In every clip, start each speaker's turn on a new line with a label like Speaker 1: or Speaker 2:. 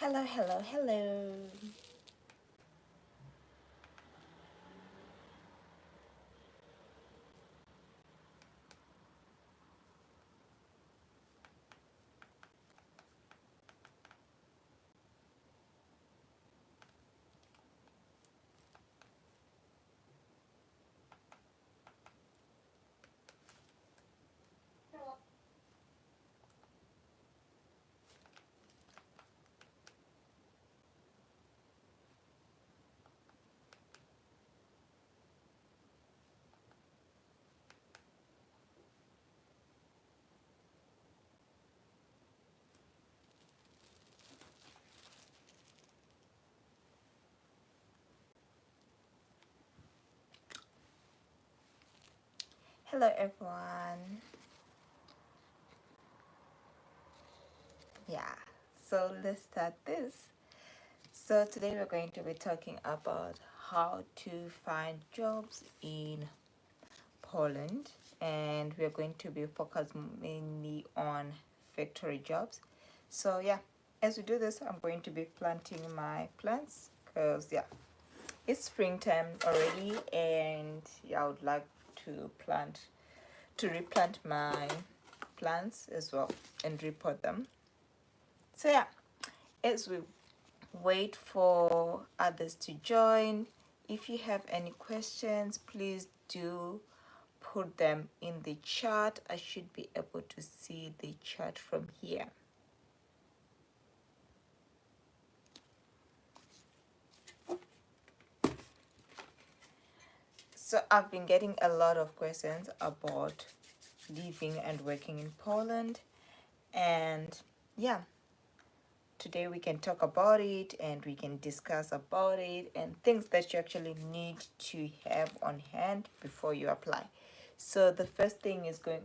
Speaker 1: Hello, hello, hello. Hello, everyone. Yeah, so let's start this. So, today we're going to be talking about how to find jobs in Poland, and we're going to be focused mainly on factory jobs. So, yeah, as we do this, I'm going to be planting my plants because, yeah, it's springtime already, and yeah, I would like to replant my plants as well and repot them. So yeah, as we wait for others to join, if you have any questions, please do put them in the chat. I should be able to see the chat from here. So I've been getting a lot of questions about living and working in Poland, and yeah, today we can talk about it and we can discuss about it and things that you actually need to have on hand before you apply. So the first thing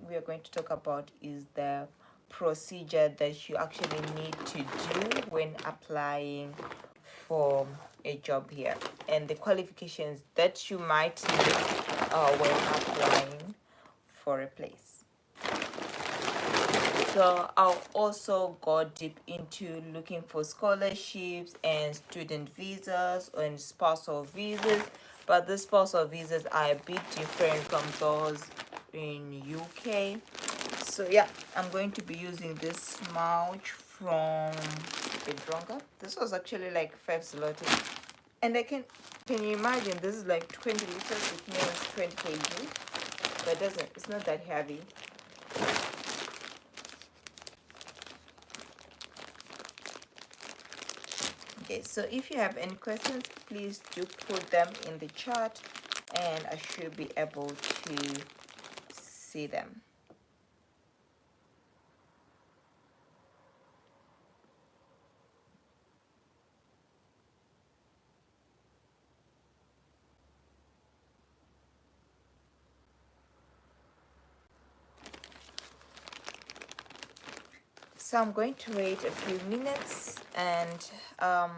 Speaker 1: we are going to talk about is the procedure that you actually need to do when applying for a job here, and the qualifications that you might need when applying for a place. So I'll also go deep into looking for scholarships and student visas and spousal visas, but the spousal visas are a bit different from those in UK. So yeah, I'm going to be using this mulch from Bedronga. This was actually like 5 zloty, and can you imagine, this is like 20 liters, it means 20 kg, but it's not that heavy. Okay, so if you have any questions, please do put them in the chat and I should be able to see them. So I'm going to wait a few minutes, and I'm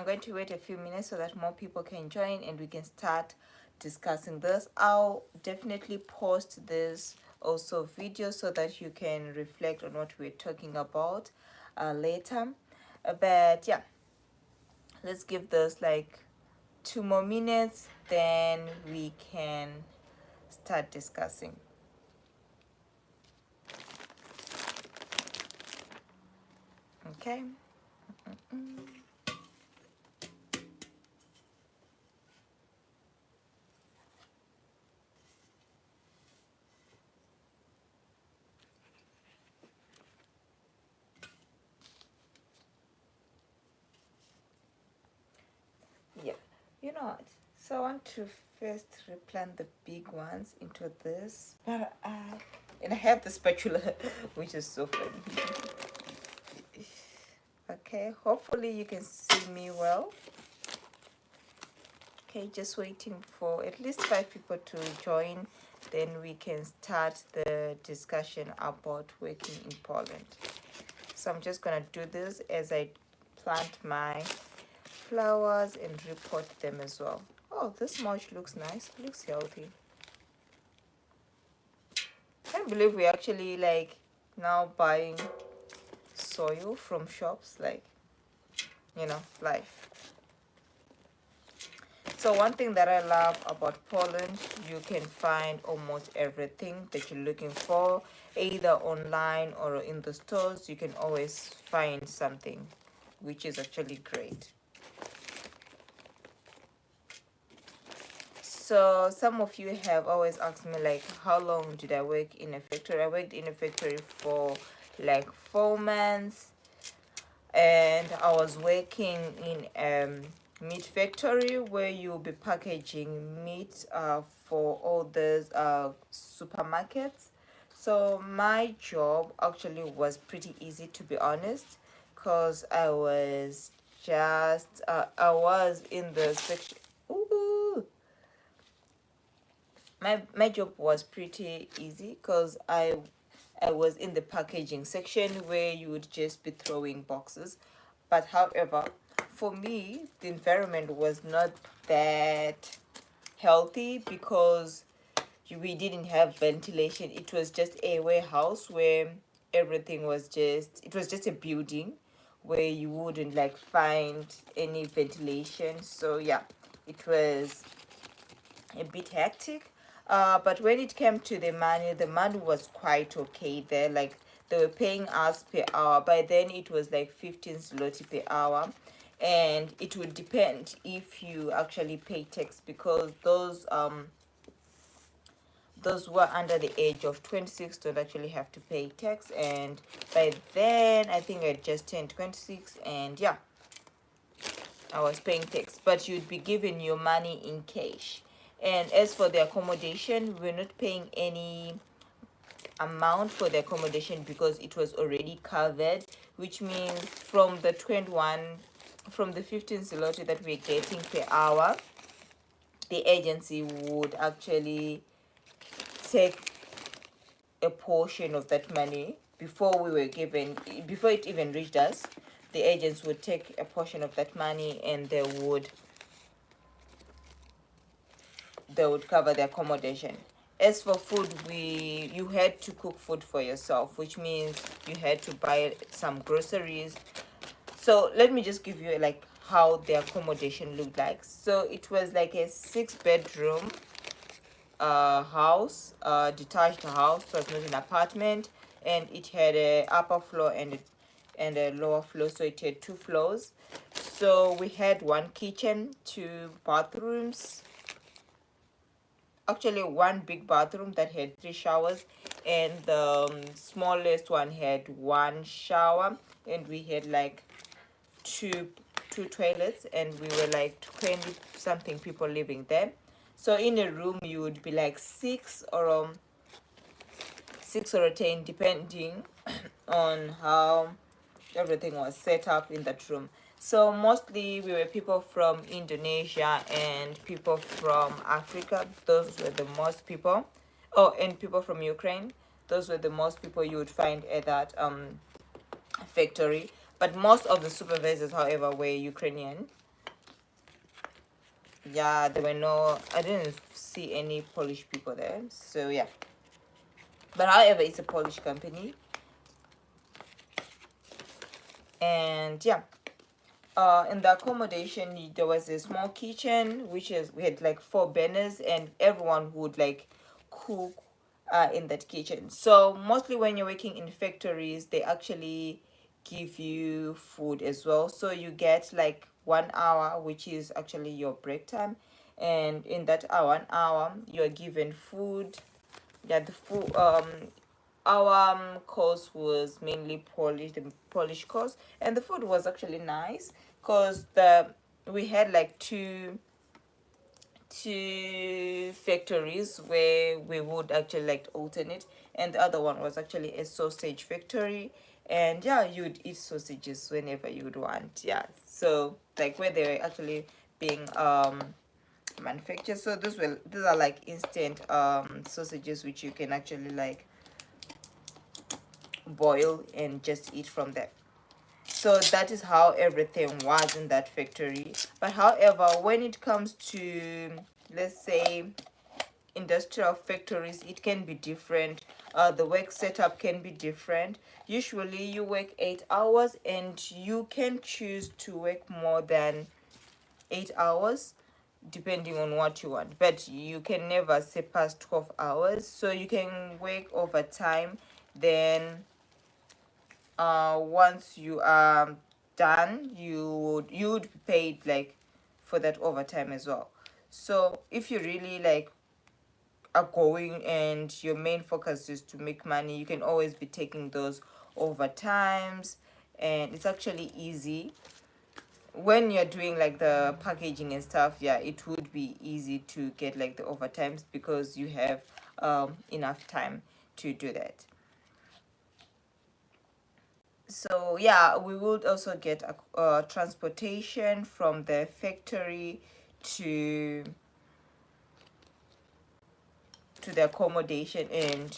Speaker 1: going to wait a few minutes so that more people can join and we can start discussing this. I'll definitely post this also video so that you can reflect on what we're talking about later. But yeah, let's give this like 2 more minutes, then we can start discussing. Okay. Yeah, you know what, so I want to first replant the big ones into this, but and I have the spatula which is so funny. Okay, hopefully you can see me well. Okay, just waiting for at least 5 people to join, then we can start the discussion about working in Poland. So I'm just gonna do this as I plant my flowers and repot them as well. Oh, this mulch looks nice, looks healthy. Can't believe we actually like now buying soil from shops. Like, life. So one thing that I love about Poland, you can find almost everything that you're looking for, either online or in the stores. You can always find something, which is actually great. So some of you have always asked me, like, how long did I work in a factory? I worked in a factory for like 4 months, and I was working in meat factory where you'll be packaging meat for all those supermarkets. So my job actually was pretty easy, to be honest, because I was in the section. Ooh, my job was pretty easy because I was in the packaging section where you would just be throwing boxes. But however, for me, the environment was not that healthy because we didn't have ventilation. It was just a warehouse where everything was it was just a building where you wouldn't like find any ventilation. So yeah, it was a bit hectic. But when it came to the money was quite okay there. Like they were paying us per hour. By then it was like 15 zloty per hour. And it would depend if you actually pay tax, because those who are under the age of 26 don't actually have to pay tax. And by then I think I just turned 26, and yeah, I was paying tax, but you'd be given your money in cash. And as for the accommodation, we're not paying any amount for the accommodation because it was already covered, which means from the 15 zloty that we're getting per hour, the agency would actually take a portion of that money before it even reached us. The agents would take a portion of that money, and they would cover the accommodation. As for food, you had to cook food for yourself, which means you had to buy some groceries. So let me just give you like how the accommodation looked like. So it was like a 6 bedroom house, detached house. So it's not an apartment, and it had a upper floor and a lower floor. So it had 2 floors. So we had one kitchen, 2 bathrooms, actually one big bathroom that had 3 showers, and the smallest one had one shower, and we had like two toilets, and we were like 20 something people living there. So in a room you would be like six or 10, depending on how everything was set up in that room. So mostly we were people from Indonesia and people from Africa. Those were the most people. Oh, and people from Ukraine. Those were the most people you would find at that factory. But most of the supervisors, however, were Ukrainian. Yeah, there were no, I didn't see any Polish people there. So yeah. But however, it's a Polish company. And yeah, in the accommodation there was a small kitchen, we had like 4 burners, and everyone would like cook in that kitchen. So mostly when you're working in factories, they actually give you food as well. So you get like 1 hour, which is actually your break time, and in that hour 1 hour you're given food. Yeah, the food our course was mainly the Polish course, and the food was actually nice because the we had like two factories where we would actually like alternate, and the other one was actually a sausage factory. And yeah, you'd eat sausages whenever you would want. Yeah, so like where they were actually being manufactured. So these are like instant sausages, which you can actually like boil and just eat from there. So that is how everything was in that factory. But however, when it comes to, let's say, industrial factories, it can be different. the work setup can be different. Usually you work 8 hours, and you can choose to work more than 8 hours depending on what you want, but you can never surpass 12 hours. So you can work overtime. Then once you are done, you would be paid like for that overtime as well. So if you really like are going and your main focus is to make money, you can always be taking those overtimes, and it's actually easy when you're doing like the packaging and stuff. Yeah, it would be easy to get like the overtimes because you have enough time to do that. So yeah, we would also get a transportation from the factory to the accommodation and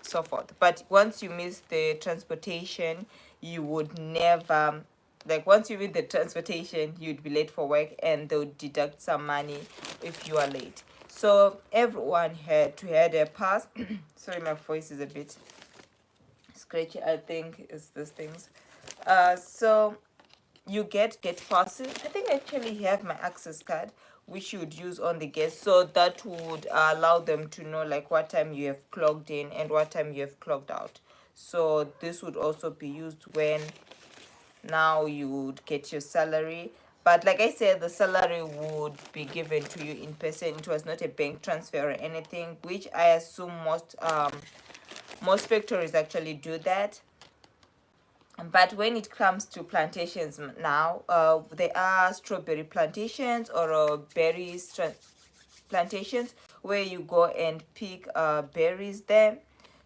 Speaker 1: so forth. But once you miss the transportation, you would never, like once you miss the transportation, you'd be late for work, and they'll deduct some money if you are late. So everyone had to have their pass. Sorry, my voice is a bit scratchy, I think it's these things. So you get passes. I think I actually have my access card, which you would use on the guest, so that would allow them to know like what time you have clocked in and what time you have clocked out. So this would also be used when now you would get your salary. But like I said, the salary would be given to you in person. It was not a bank transfer or anything, which I assume most factories actually do that. But when it comes to plantations now, there are strawberry plantations or berries plantations where you go and pick berries there.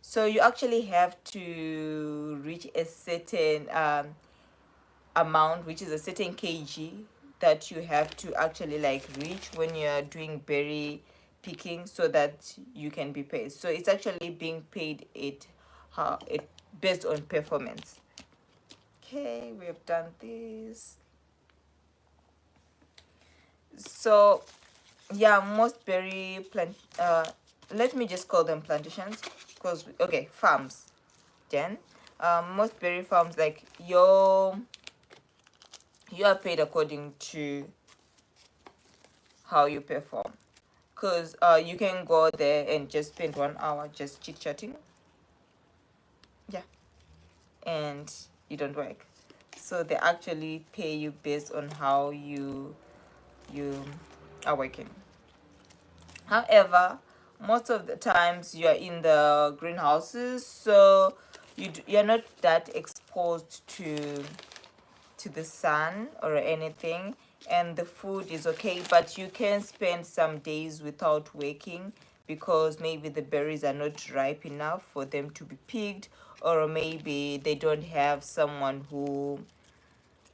Speaker 1: So you actually have to reach a certain amount, which is a certain kg that you have to actually like reach when you're doing berry picking, so that you can be paid. So it's actually being paid it based on performance. Okay, we have done this. So yeah, most berry plant let me just call them plantations, because okay, farms. Then most berry farms, like you are paid according to how you perform, because you can go there and just spend 1 hour just chit chatting, yeah, and you don't work. So they actually pay you based on how you are working. However, most of the times you are in the greenhouses, so you're not that exposed to the sun or anything, and the food is okay, but you can spend some days without working because maybe the berries are not ripe enough for them to be picked, or maybe they don't have someone who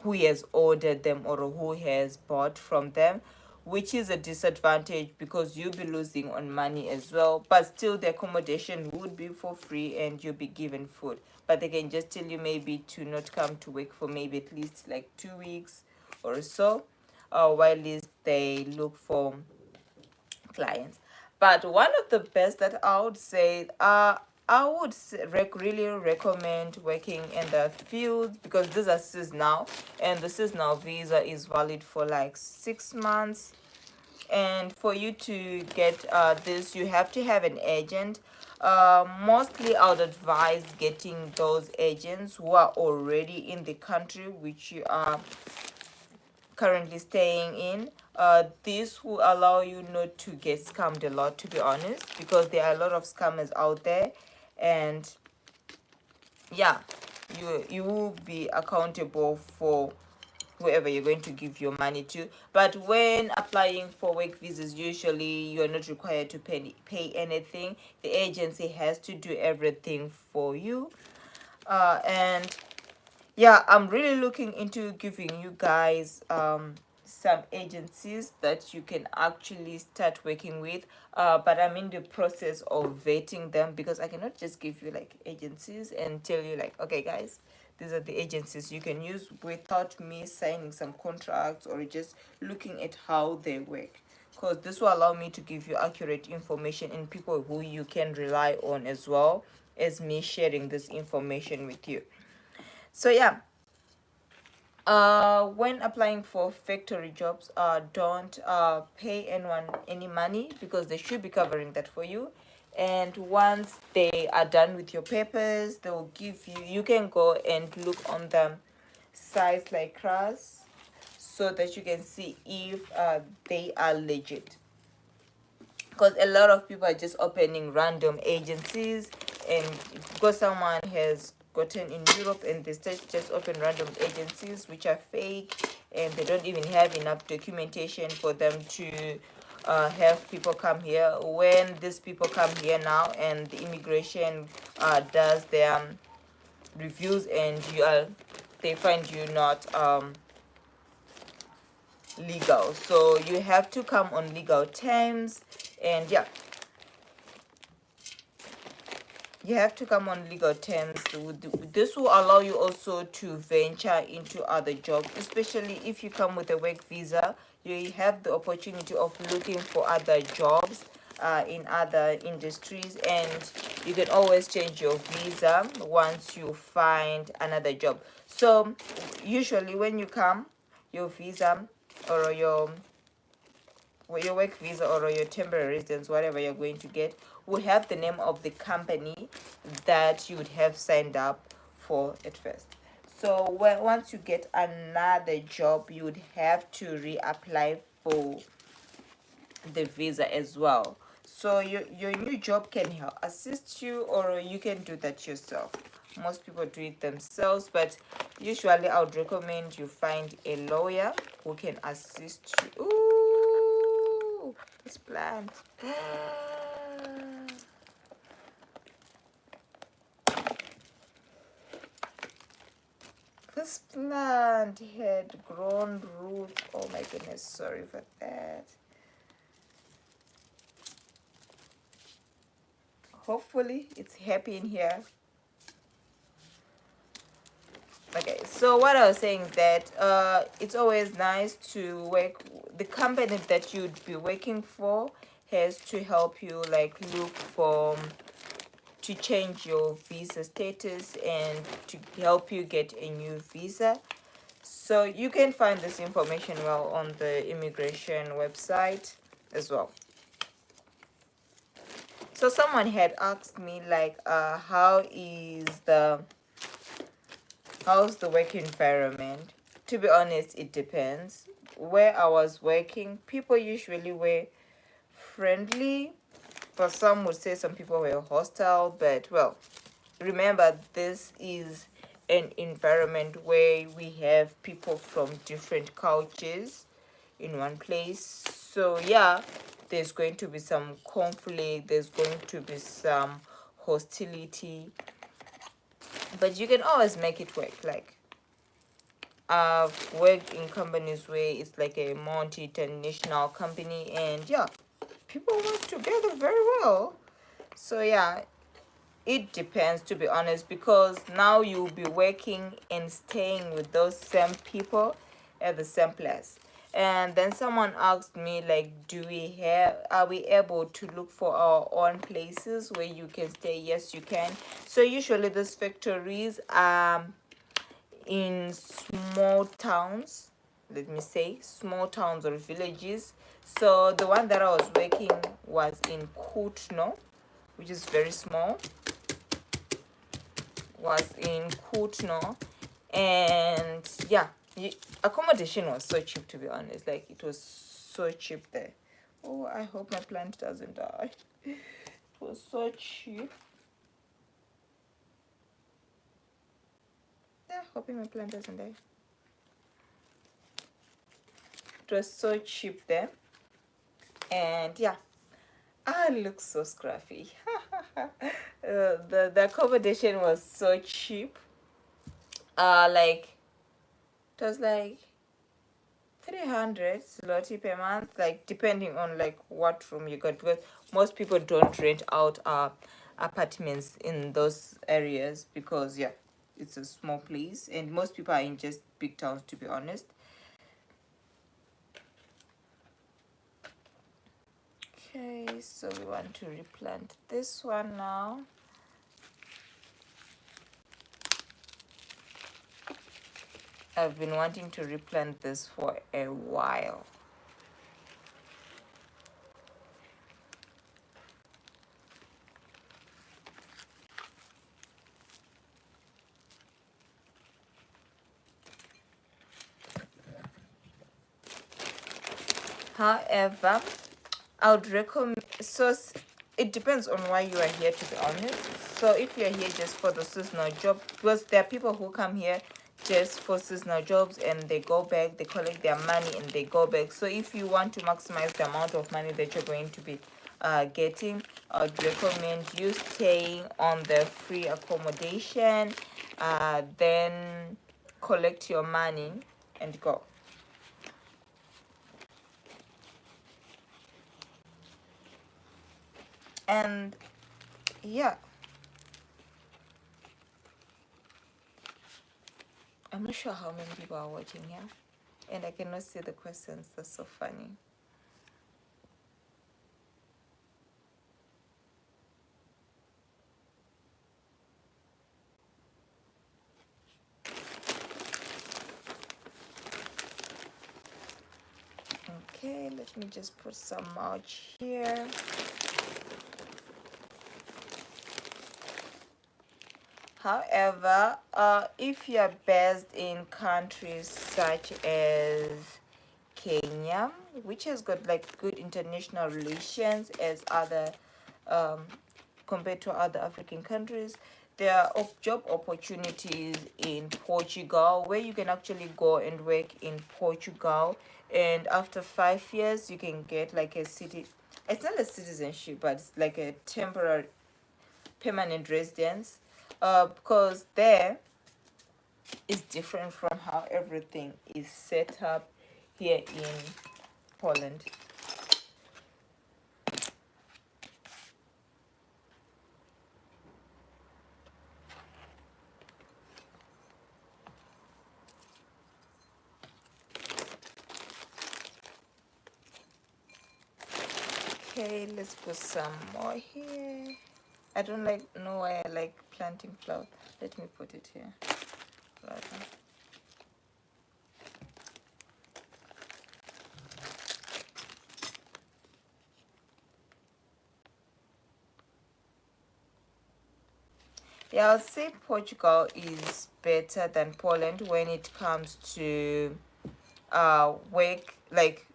Speaker 1: has ordered them or who has bought from them, which is a disadvantage because you'll be losing on money as well. But still, the accommodation would be for free and you'll be given food. But they can just tell you maybe to not come to work for maybe at least like 2 weeks or so, while they look for clients. But one of the best that I would say, I would really recommend working in the field, because these are seasonal, and the seasonal visa is valid for like 6 months. And for you to get this, you have to have an agent. Mostly I would advise getting those agents who are already in the country which you are currently staying in. This will allow you not to get scammed a lot, to be honest, because there are a lot of scammers out there. And yeah, you will be accountable for whoever you're going to give your money to. But when applying for work visas, usually you're not required to pay anything. The agency has to do everything for you. And yeah, I'm really looking into giving you guys some agencies that you can actually start working with, but I'm in the process of vetting them, because I cannot just give you like agencies and tell you like, okay guys, these are the agencies you can use, without me signing some contracts or just looking at how they work, because this will allow me to give you accurate information and people who you can rely on as well, as me sharing this information with you. So yeah, when applying for factory jobs, don't pay anyone any money, because they should be covering that for you. And once they are done with your papers, they will give you, you can go and look on the sites like CRAS, so that you can see if they are legit, because a lot of people are just opening random agencies, and because someone has gotten in Europe and they just open random agencies which are fake, and they don't even have enough documentation for them to have people come here. When these people come here now and the immigration does their reviews, and they find you not legal, so you have to come on legal terms. And yeah, you have to come on legal terms. This will allow you also to venture into other jobs, especially if you come with a work visa. You have the opportunity of looking for other jobs in other industries, and you can always change your visa once you find another job. So usually when you come, your visa or your work visa or your temporary residence, whatever you're going to get, will have the name of the company that you would have signed up for at first. So once you get another job, you would have to reapply for the visa as well. So your new job can help assist you, or you can do that yourself. Most people do it themselves, but usually I would recommend you find a lawyer who can assist you. Ooh, this plant. This plant had grown roots. Oh my goodness, sorry for that. Hopefully it's happy in here. Okay, so what I was saying is that it's always nice to work. The company that you'd be working for has to help you, like, look for to change your visa status and to help you get a new visa. So you can find this information well on the immigration website as well. So someone had asked me, like, how's the work environment? To be honest, it depends. Where I was working, people usually were friendly, but some would say some people were hostile. But well, remember, this is an environment where we have people from different cultures in one place. So yeah, there's going to be some conflict, there's going to be some hostility, but you can always make it work. Like, I've worked in companies where it's like a multi-international company, and yeah, people work together very well. So yeah, it depends, to be honest, because now you'll be working and staying with those same people at the same place. And then someone asked me, like, are we able to look for our own places where you can stay? Yes, you can. So usually these factories in small towns, let me say small towns or villages. So the one that I was working was in Kutno, which is very small, was in Kutno. And yeah, accommodation was so cheap, to be honest. Like, it was so cheap there. Oh, I hope my plant doesn't die. It was so cheap. Yeah, hoping my plant doesn't die. It was so cheap there. And yeah, I look so scruffy. The accommodation was so cheap. Like, it was like 300 zloty per month, like, depending on like what room you got, because most people don't rent out apartments in those areas, because yeah, it's a small place, and most people are in just big towns, to be honest. Okay, so we want to replant this one now. I've been wanting to replant this for a while. However, I would recommend, it depends on why you are here, to be honest. So if you're here just for the seasonal job, because there are people who come here just for seasonal jobs and they go back, they collect their money and they go back. So if you want to maximize the amount of money that you're going to be getting, I would recommend you staying on the free accommodation, then collect your money and go. And yeah, I'm not sure how many people are watching here, and I cannot see the questions. That's so funny. Okay, let me just put some mulch here. However, if you're based in countries such as Kenya, which has got like good international relations as other um, compared to other African countries, there are job opportunities in Portugal where you can actually go and work in Portugal, and after 5 years you can get like a city. It's not a citizenship, but it's like a temporary permanent residence, because there is different from how everything is set up here in Poland. Okay, let's put some more here. I don't like know why I like planting flower. Let me put it here. Rather. Yeah, I'll say Portugal is better than Poland when it comes to work, like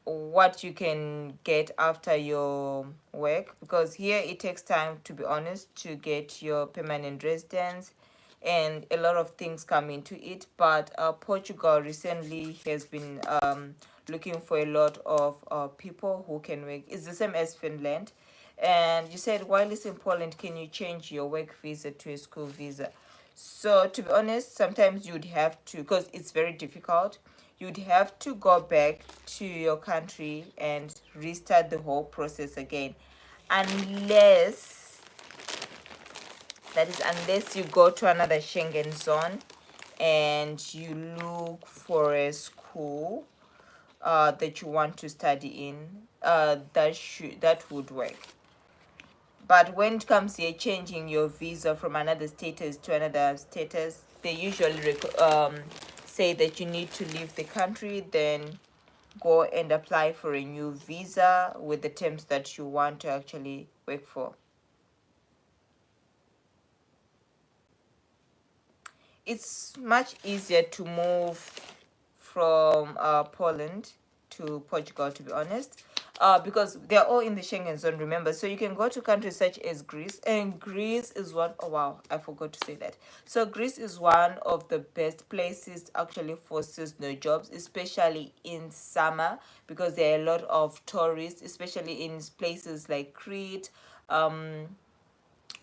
Speaker 1: what you can get after your work, because here it takes time, to be honest, to get your permanent residence, and a lot of things come into it. But Portugal recently has been looking for a lot of people who can work. It's the same as Finland. And you said while it's in Poland, can you change your work visa to a school visa? So to be honest, sometimes you'd have to, because it's very difficult, you'd have to go back to your country and restart the whole process again, unless, that is unless you go to another Schengen zone and you look for a school that you want to study in, that would work. But when it comes here changing your visa from another status to another status, they usually say that you need to leave the country, then go and apply for a new visa with the terms that you want to actually work for. It's much easier to move from Poland to Portugal, to be honest, because they're all in the Schengen zone, remember. So you can go to countries such as Greece, and Greece is one. Oh wow, I forgot to say that. So Greece is one of the best places actually for seasonal jobs, especially in summer, because there are a lot of tourists, especially in places like Crete.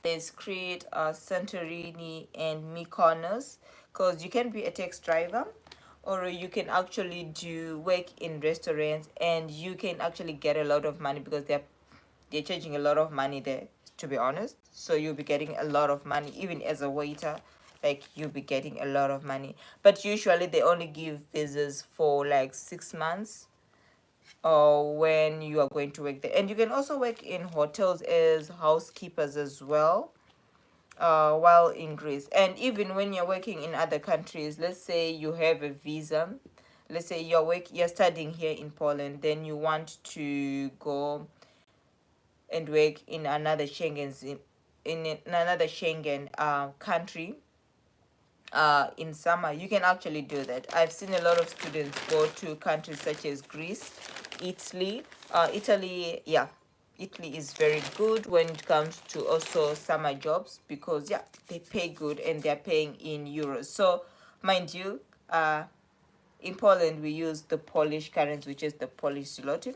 Speaker 1: There's Crete, Santorini, and Mykonos, because you can be a taxi driver, or you can actually do work in restaurants, and you can actually get a lot of money because they're charging a lot of money there, to be honest. So you'll be getting a lot of money even as a waiter, like you'll be getting a lot of money. But usually they only give visas for like 6 months, or when you are going to work there. And you can also work in hotels as housekeepers as well. while in Greece. And even when you're working in other countries, let's say you have a visa, let's say you're studying here in Poland, then you want to go and work in another Schengen country in summer, you can actually do that. I've seen a lot of students go to countries such as Greece, Italy. Yeah, Italy is very good when it comes to also summer jobs, because yeah, they pay good and they're paying in euros. So mind you, in Poland we use the Polish currency, which is the Polish zloty,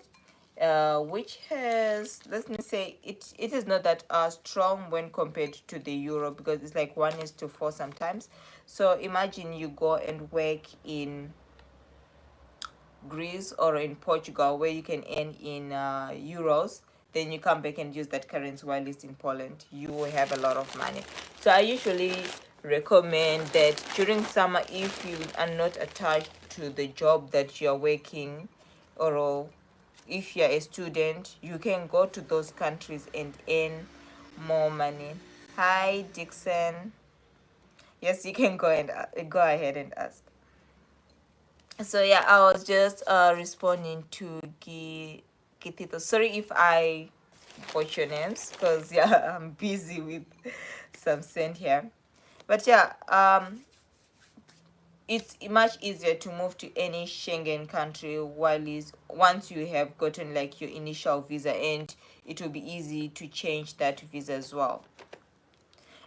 Speaker 1: which has, let me say, it is not that strong when compared to the euro, because it's like 1:4 sometimes. So imagine you go and work in Greece or in Portugal, where you can earn in euros, then you come back and use that currency while it's in Poland, you will have a lot of money. So I usually recommend that during summer, if you are not attached to the job that you're working, or if you're a student, you can go to those countries and earn more money. Hi, Dixon. Yes, you can go ahead and ask. So yeah, I was just responding to Gitito. Sorry if I butcher your names, because yeah, I'm busy with some send here. But yeah, it's much easier to move to any Schengen country once you have gotten like your initial visa, and it will be easy to change that visa as well.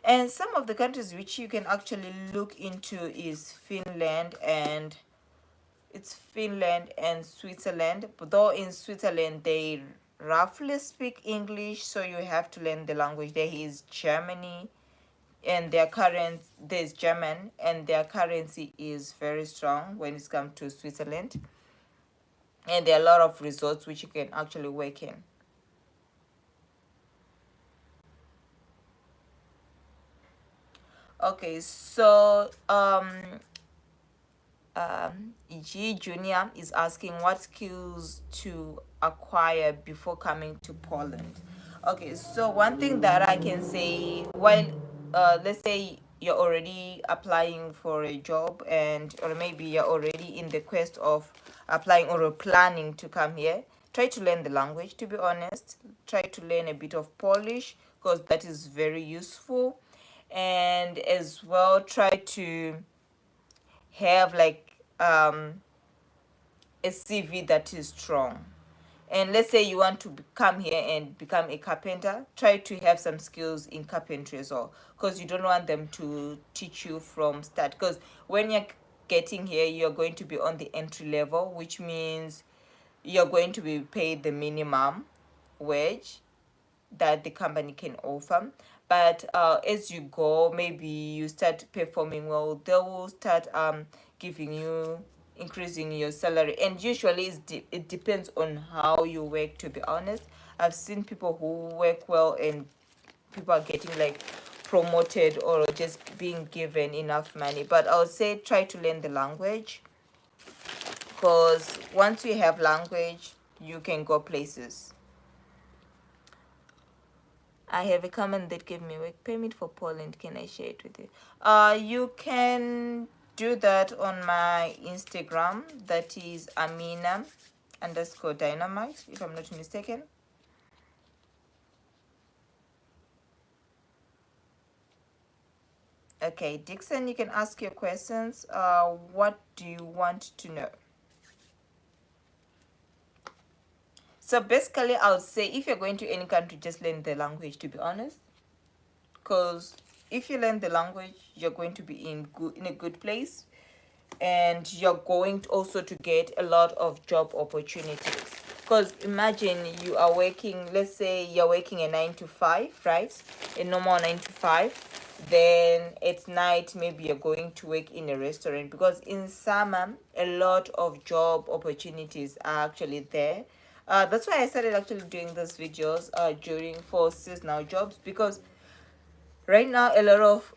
Speaker 1: And some of the countries which you can actually look into is Finland and Switzerland. But though in Switzerland they roughly speak English, so you have to learn the language. There is Germany, and there's German, and their currency is very strong when it comes to Switzerland. And there are a lot of resorts which you can actually work in. Okay, so G Junior is asking what skills to acquire before coming to Poland. Okay, so one thing that I can say, while let's say you're already applying for a job, and or maybe you're already in the quest of applying or planning to come here, try to learn the language. To be honest, try to learn a bit of Polish, because that is very useful. And as well, try to have like a CV that is strong. And let's say you want to come here and become a carpenter, try to have some skills in carpentry as well, because you don't want them to teach you from start. Because when you're getting here, you're going to be on the entry level, which means you're going to be paid the minimum wage that the company can offer. But as you go, maybe you start performing well, they will start giving you, increasing your salary. And usually it depends on how you work, to be honest. I've seen people who work well and people are getting like promoted or just being given enough money. But I would say try to learn the language, because once you have language, you can go places. I have a comment that gave me a work permit for Poland. Can I share it with you? You can do that on my Instagram. That is Amina underscore dynamite, if I'm not mistaken. Okay, Dixon, you can ask your questions. What do you want to know? So basically, I would say if you're going to any country, just learn the language, to be honest. Because if you learn the language, you're going to be in a good place, and you're going to also to get a lot of job opportunities. Because imagine you are working, let's say you're working a 9 to 5, right? A normal 9 to 5. Then at night, maybe you're going to work in a restaurant, because in summer, a lot of job opportunities are actually there. That's why I started actually doing these videos during for seasonal jobs, because right now a lot of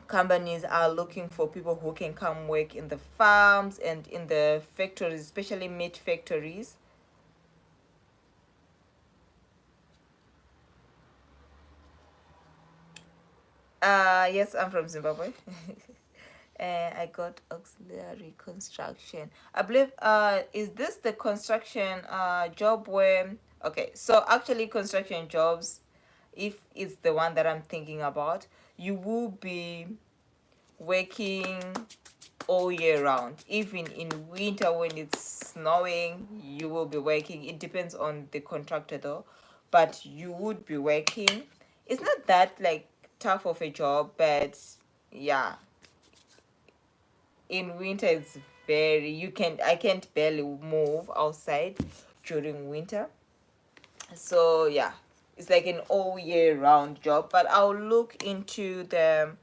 Speaker 1: companies are looking for people who can come work in the farms and in the factories, especially meat factories. Yes, I'm from Zimbabwe. And I got auxiliary construction. I believe is this the construction job where, okay, so actually construction jobs, if it's the one that I'm thinking about, you will be working all year round. Even in winter when it's snowing, you will be working. It depends on the contractor though, but you would be working. It's not that like tough of a job, but yeah, in winter it's very, you can, I can't barely move outside during winter. So yeah, it's like an all year round job, but I'll look into that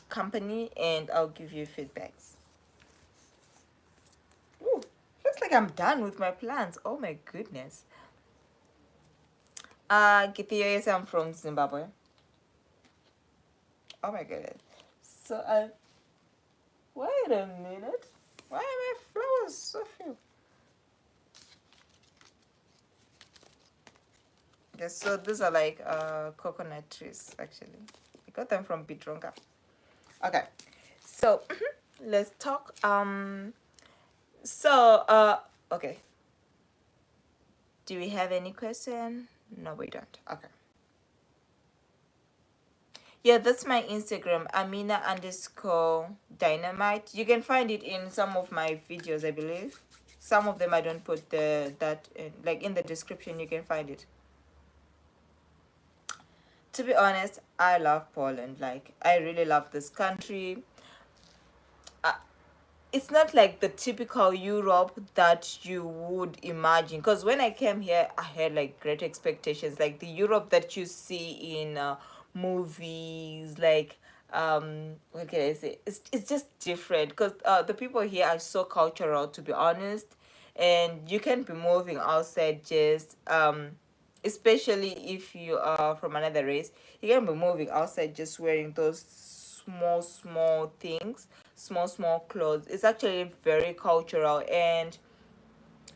Speaker 1: company and I'll give you feedbacks. Ooh, looks like I'm done with my plans. Oh my goodness. Githio, yes, I'm from Zimbabwe. Oh my goodness. So wait a minute. Why are my flowers so few? Yes, so these are like coconut trees actually. I got them from Bitronga. Okay. So let's talk so okay. Do we have any question? No, we don't. Okay. Yeah, that's my Instagram, Amina underscore dynamite. You can find it in some of my videos, I believe. Some of them I don't put that in, like in the description. You can find it. To be honest, I love Poland. Like I really love this country. Uh, it's not like the typical Europe that you would imagine. Because when I came here, I had like great expectations, like the Europe that you see in movies, like what can I say? It's just different because the people here are so cultural, to be honest, and you can be moving outside just especially if you are from another race, you can be moving outside just wearing those small things, small clothes. It's actually very cultural. And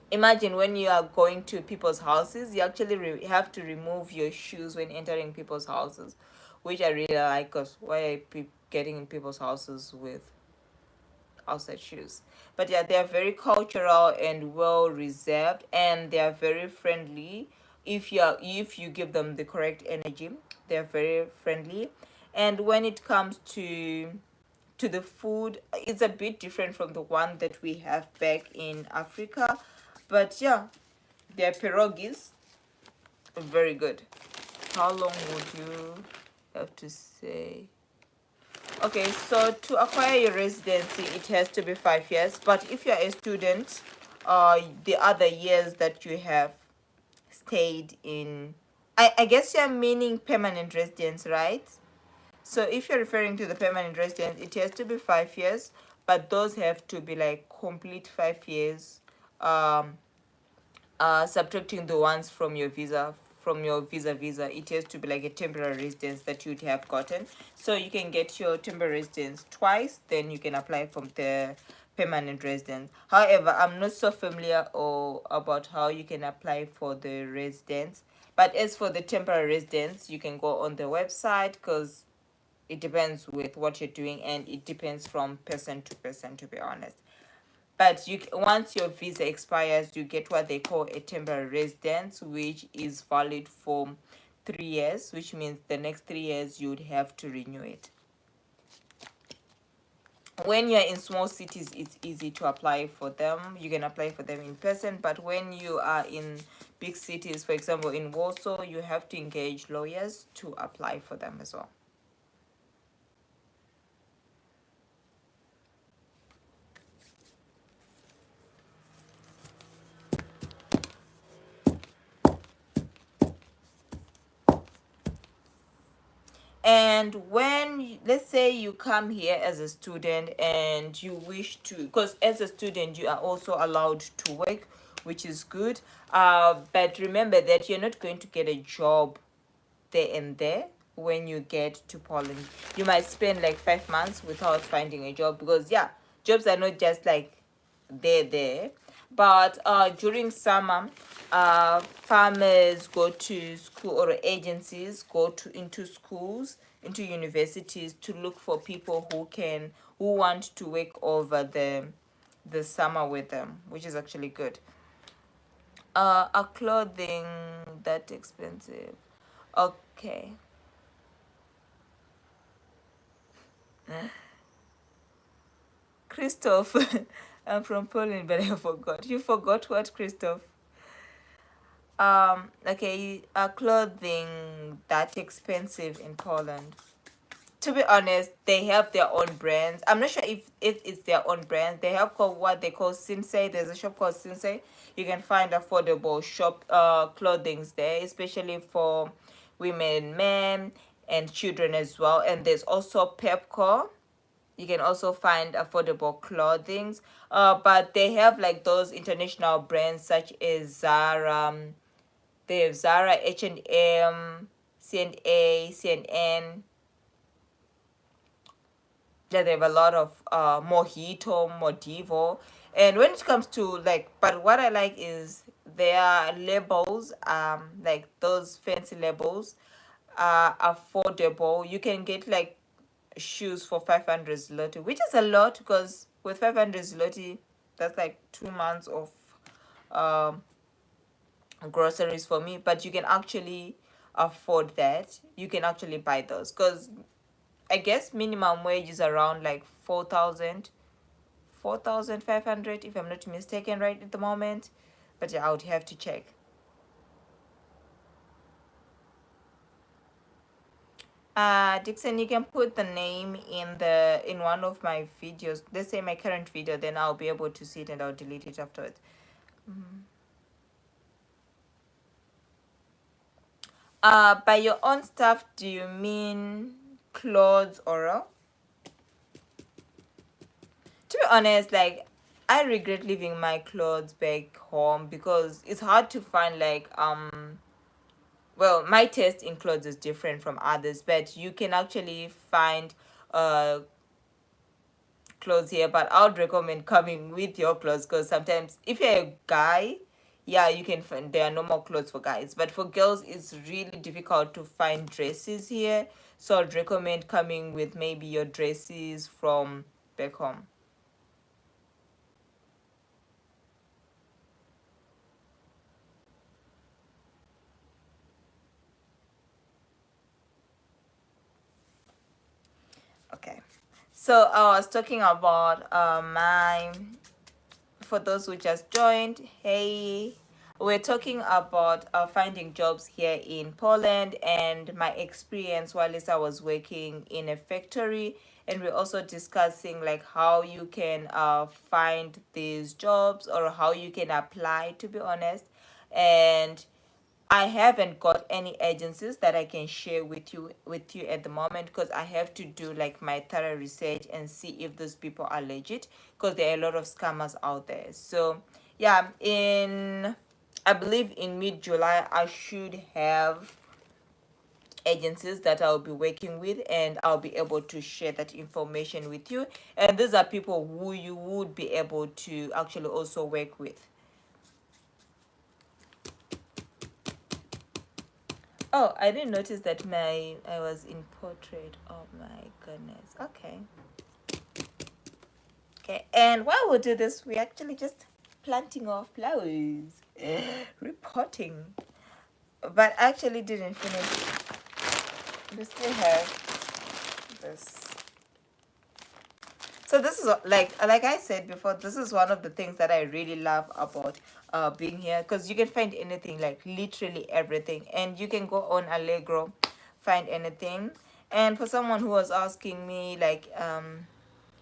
Speaker 1: imagine when you are going to people's houses, you actually have to remove your shoes when entering people's houses, which I really like. Because why are getting in people's houses with outside shoes? But yeah, they are very cultural and well reserved, and they are very friendly. If you give them the correct energy, they are very friendly. And when it comes to the food, it's a bit different from the one that we have back in Africa. But yeah, their pierogies are very good. How long would you have to say? Okay, so to acquire your residency, it has to be 5 years. But if you're a student, the other years that you have stayed in, I guess you're meaning permanent residence, right? So if you're referring to the permanent residence, it has to be 5 years, but those have to be like complete 5 years, um, subtracting the ones from your visa. It has to be like a temporary residence that you'd have gotten. So you can get your temporary residence twice, then you can apply for the permanent residence. However, I'm not so familiar or about how you can apply for the residence. But as for the temporary residence, you can go on the website because it depends with what you're doing and it depends from person to person, to be honest. But once your visa expires, you get what they call a temporary residence, which is valid for 3 years, which means the next 3 years you would have to renew it. When you're in small cities, it's easy to apply for them. You can apply for them in person, but when you are in big cities, for example in Warsaw, you have to engage lawyers to apply for them as well. And when, let's say you come here as a student and you wish to, because as a student you are also allowed to work, which is good, but remember that you're not going to get a job there and there. When you get to Poland, you might spend like 5 months without finding a job, because yeah, jobs are not just like there. But during summer, farmers go to school, or agencies go to into schools, into universities, to look for people who want to work over the summer with them, which is actually good. Are clothing that expensive? Okay. Christoph, I'm from Poland, but I forgot. You forgot what, Christoph? Okay, are clothing that expensive in Poland? To be honest, they have their own brands. I'm not sure if it's their own brand. They have called what they call Sinsei. There's a shop called Sinsei. You can find affordable shop clothings there, especially for women, men, and children as well. And there's also Pepco. You can also find affordable clothings. But they have like those international brands such as Zara. They have Zara, H&M, C&A, CNN. Yeah, they have a lot of Mojito, Modivo. And when it comes to like, but what I like is their labels, like those fancy labels are affordable. You can get like shoes for 500 zloty, which is a lot, because with 500 zloty, that's like 2 months of um groceries for me. But you can actually afford that. You can actually buy those, because I guess minimum wage is around like 4,000, 4,500, if I'm not mistaken, right at the moment. But yeah, I would have to check. Dixon, you can put the name in one of my videos. Let's say my current video, then I'll be able to see it and I'll delete it afterwards. By your own stuff, do you mean clothes, or? To be honest, like, I regret leaving my clothes back home, because it's hard to find like well, my taste in clothes is different from others, but you can actually find uh clothes here. But I would recommend coming with your clothes, because sometimes if you're a guy, yeah, you can find there are normal clothes for guys, but for girls it's really difficult to find dresses here. So I'd recommend coming with maybe your dresses from back home. Okay. So I was talking about my, for those who just joined, hey, we're talking about finding jobs here in Poland and my experience while I was working in a factory. And we're also discussing like how you can find these jobs, or how you can apply, to be honest. And I haven't got any agencies that I can share with you at the moment, because I have to do like my thorough research and see if those people are legit, because there are a lot of scammers out there. So yeah, in, I believe in mid July I should have agencies that I'll be working with, and I'll be able to share that information with you. And these are people who you would be able to actually also work with. Oh, I didn't notice that I was in portrait. Oh my goodness. Okay. Okay. And while we do this, we actually just planting our flowers, reporting. But I actually didn't finish. We still have this. So this is like I said before, this is one of the things that I really love about being here, because you can find anything, like literally everything, and you can go on Allegro, find anything. And for someone who was asking me like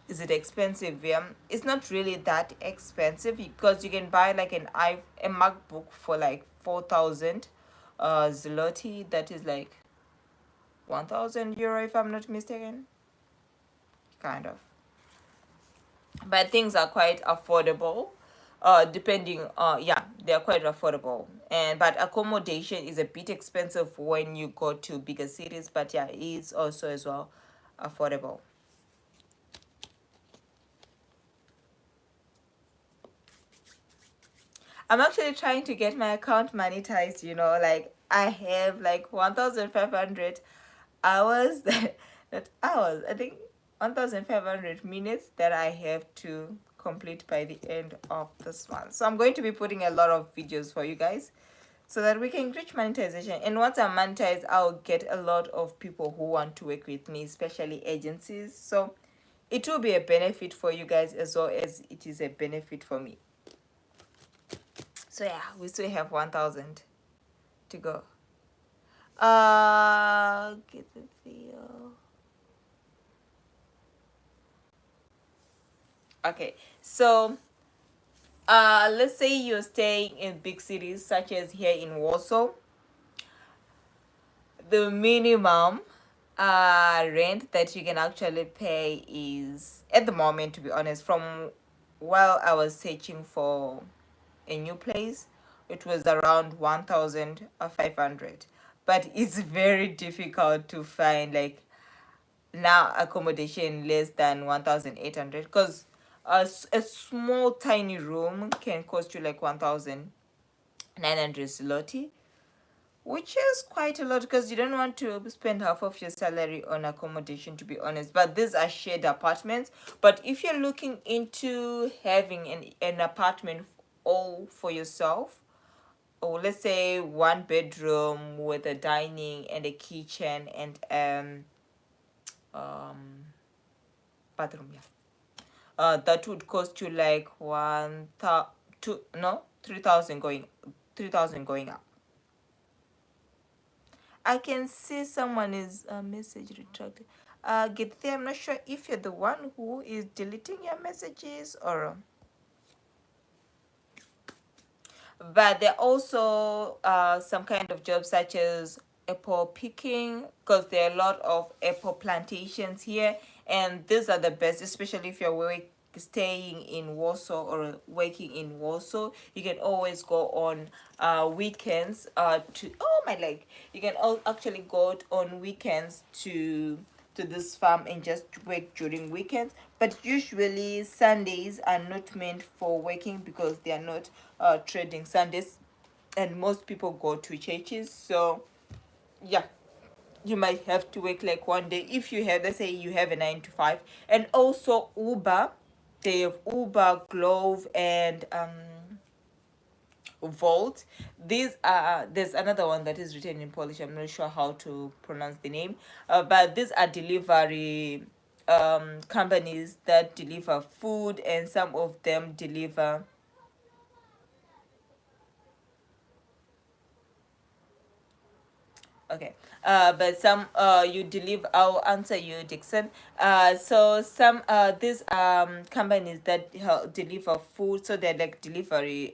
Speaker 1: is it expensive? It's not really that expensive, because you can buy like a MacBook for like 4,000 zloty. That is like 1,000 euro, if I'm not mistaken, kind of. But things are quite affordable, depending, yeah, they're quite affordable. And but accommodation is a bit expensive when you go to bigger cities, but yeah, it's also as well affordable. I'm actually trying to get my account monetized, you know, like I have like 1,500 hours that hours, I think 1,500 minutes that I have to complete by the end of this month. So I'm going to be putting a lot of videos for you guys so that we can reach monetization. And once I'm monetized, I'll get a lot of people who want to work with me, especially agencies. So it will be a benefit for you guys as well as it is a benefit for me. So yeah, we still have 1,000 to go. Get the video. Okay, so let's say you're staying in big cities such as here in Warsaw. The minimum rent that you can actually pay is, at the moment, to be honest, from while I was searching for a new place, it was around 1,500. But it's very difficult to find like now accommodation less than 1,800, because a small tiny room can cost you like 1,900 zloty, which is quite a lot because you don't want to spend half of your salary on accommodation, to be honest. But these are shared apartments. But if you're looking into having an apartment all for yourself, or let's say one bedroom with a dining and a kitchen and bathroom, yeah, that would cost you like 3,000 going, 3,000 going up. I can see someone is message retracted. Get there. I'm not sure if you're the one who is deleting your messages or. But there are also some kind of jobs such as apple picking, because there are a lot of apple plantations here, and these are the best, especially if you're staying in Warsaw or working in Warsaw. You can always go on weekends to, oh my leg, you can actually go on weekends to this farm and just work during weekends. But usually Sundays are not meant for working because they are not trading Sundays, and most people go to churches. So yeah, you might have to work like one day if you have, let's say you have a 9 to 5. And also Uber, they have Uber, Glove, and Volt. These are, there's another one that is written in Polish. I'm not sure how to pronounce the name, but these are delivery companies that deliver food, and some of them deliver. Okay. But some you deliver. I'll answer you, Dixon. So some these companies that deliver food, so they're like delivery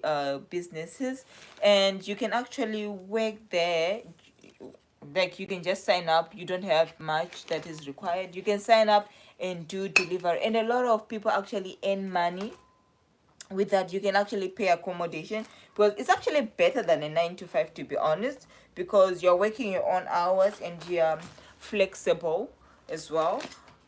Speaker 1: businesses, and you can actually work there. Like you can just sign up. You don't have much that is required. You can sign up and do delivery, and a lot of people actually earn money with that. You can actually pay accommodation, because it's actually better than a 9 to 5, to be honest, because you're working your own hours and you're flexible as well.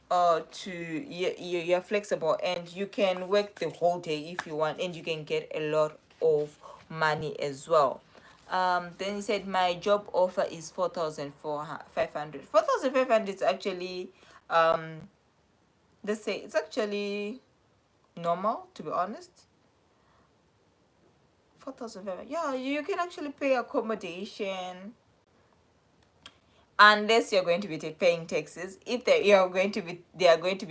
Speaker 1: You're flexible and you can work the whole day if you want, and you can get a lot of money as well. Then he said my job offer is 4,500. 4,500 is actually let's say it's actually normal, to be honest. 4,500. Yeah, you can actually pay accommodation unless you're going to be paying taxes. If they are going to be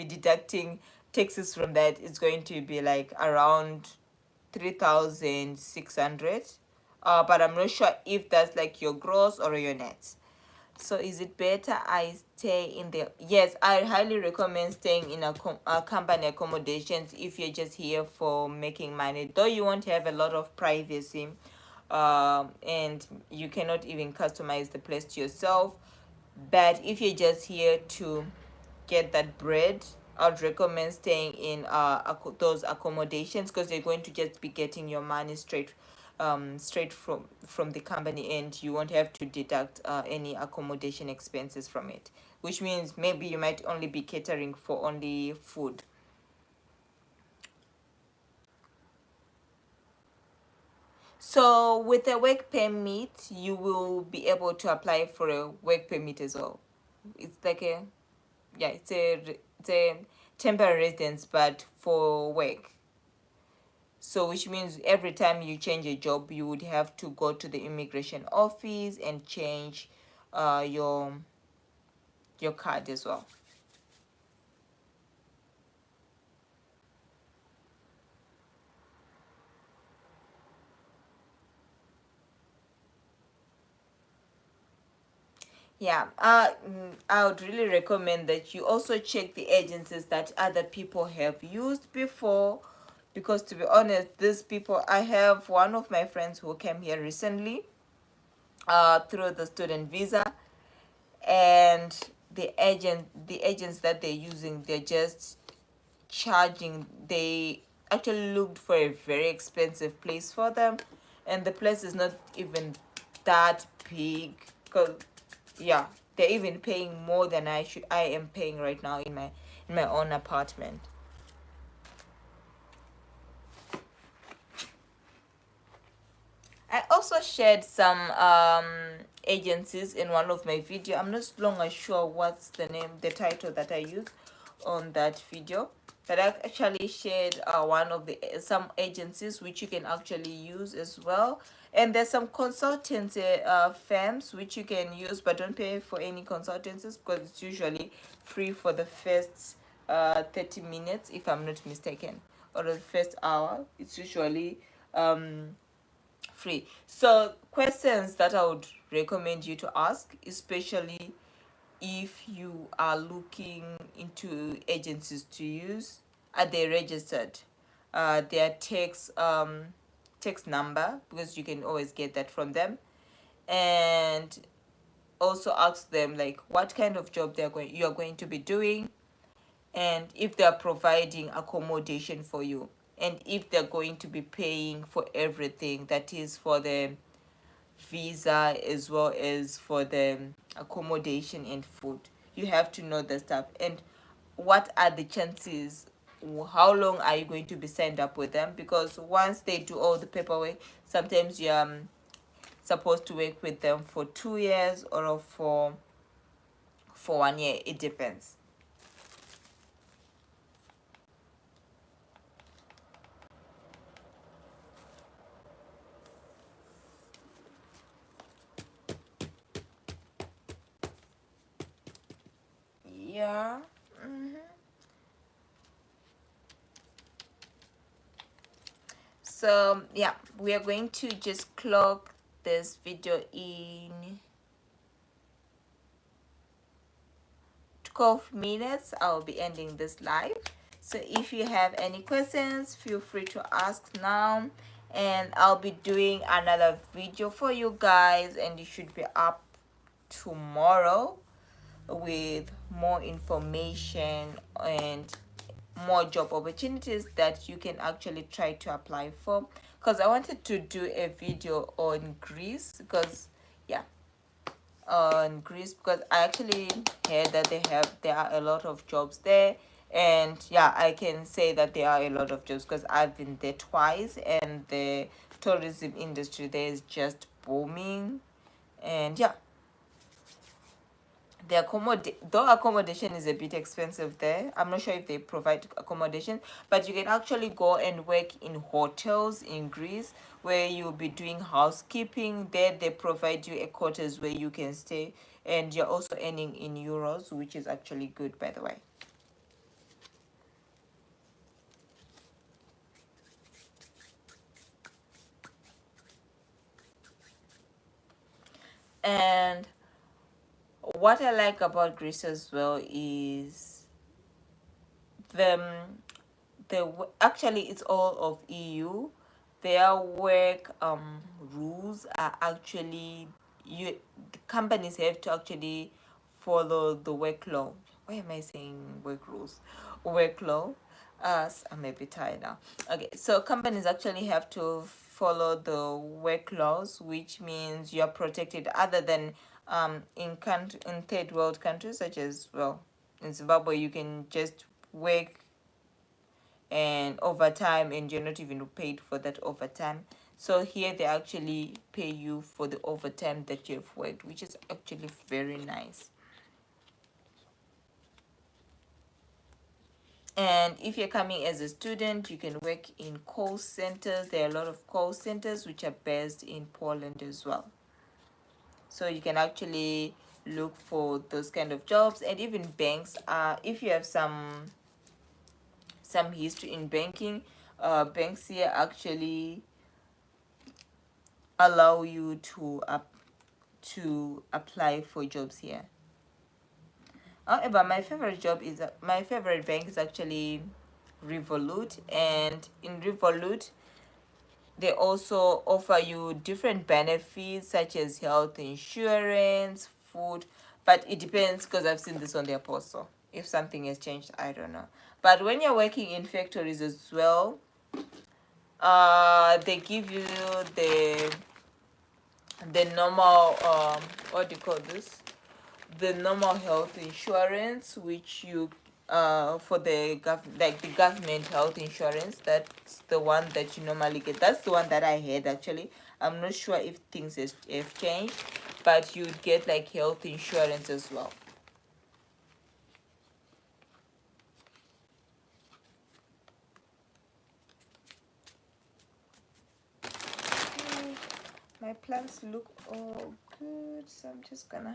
Speaker 1: deducting taxes from that, it's going to be like around 3,600. But I'm not sure if that's like your gross or your net. So is it better I stay in the, yes, I highly recommend staying in a company accommodations if you're just here for making money, though you won't have a lot of privacy, and you cannot even customize the place to yourself. But if you're just here to get that bread, I'd recommend staying in those accommodations, because you're going to just be getting your money straight from the company, and you won't have to deduct any accommodation expenses from it, which means maybe you might only be catering for only food. So with a work permit, you will be able to apply for a work permit as well. It's like a, yeah, it's a temporary residence, but for work. So which means every time you change a job, you would have to go to the immigration office and change your card as well. Yeah, I would really recommend that you also check the agencies that other people have used before, because to be honest, these people, I have one of my friends who came here recently through the student visa, and the agents that they're using, they're just charging. They actually looked for a very expensive place for them, and the place is not even that big. Because yeah, they're even paying more than I am paying right now in my own apartment. I also shared some agencies in one of my video. I'm not longer sure what's the title that I used on that video, but I actually shared one of the some agencies which you can actually use as well. And there's some consultancy firms which you can use, but don't pay for any consultancies because it's usually free for the first 30 minutes, if I'm not mistaken, or the first hour. It's usually free. So questions that I would recommend you to ask, especially if you are looking into agencies to use, are they registered? Their tax number, because you can always get that from them. And also ask them like what kind of job you are going to be doing, and if they are providing accommodation for you, and if they're going to be paying for everything, that is for the visa as well as for the accommodation and food. You have to know the stuff, and what are the chances, how long are you going to be signed up with them, because once they do all the paperwork, sometimes you're supposed to work with them for 2 years or for 1 year. It depends. Yeah. Hmm. So yeah, we are going to just clock this video in 12 minutes. I'll be ending this live. So if you have any questions, feel free to ask now, and I'll be doing another video for you guys, and it should be up tomorrow with more information and more job opportunities that you can actually try to apply for, because I wanted to do a video on Greece, because yeah, on Greece, because I actually heard that there are a lot of jobs there. And yeah, I can say that there are a lot of jobs because I've been there twice, and the tourism industry there is just booming. And yeah, though accommodation is a bit expensive there. I'm not sure if they provide accommodation, but you can actually go and work in hotels in Greece, where you'll be doing housekeeping. There they provide you a quarters where you can stay, and you're also earning in euros, which is actually good, by the way. And what I like about Greece as well is the actually it's all of EU. Their work rules are actually, you the companies have to actually follow the work law. Why am I saying work rules? Work law. I'm a bit tired now. Okay, so companies actually have to follow the work laws, which means you're protected, other than in third world countries, such as, well, in Zimbabwe you can just work and overtime, and you're not even paid for that overtime. So here they actually pay you for the overtime that you've worked, which is actually very nice. And if you're coming as a student, you can work in call centers. There are a lot of call centers which are based in Poland as well. So you can actually look for those kind of jobs. And even banks, if you have some history in banking, banks here actually allow you to apply for jobs here. However, my favorite bank is actually Revolut, and in Revolut they also offer you different benefits such as health insurance, food, but it depends because I've seen this on their post. So if something has changed, I don't know. But when you're working in factories as well, they give you the normal what do you call this, the normal health insurance, which you for the like the government health insurance. That's the one that you normally get. That's the one that I had actually. I'm not sure if things have changed, but you'd get like health insurance as well. My plants look all good, so I'm just gonna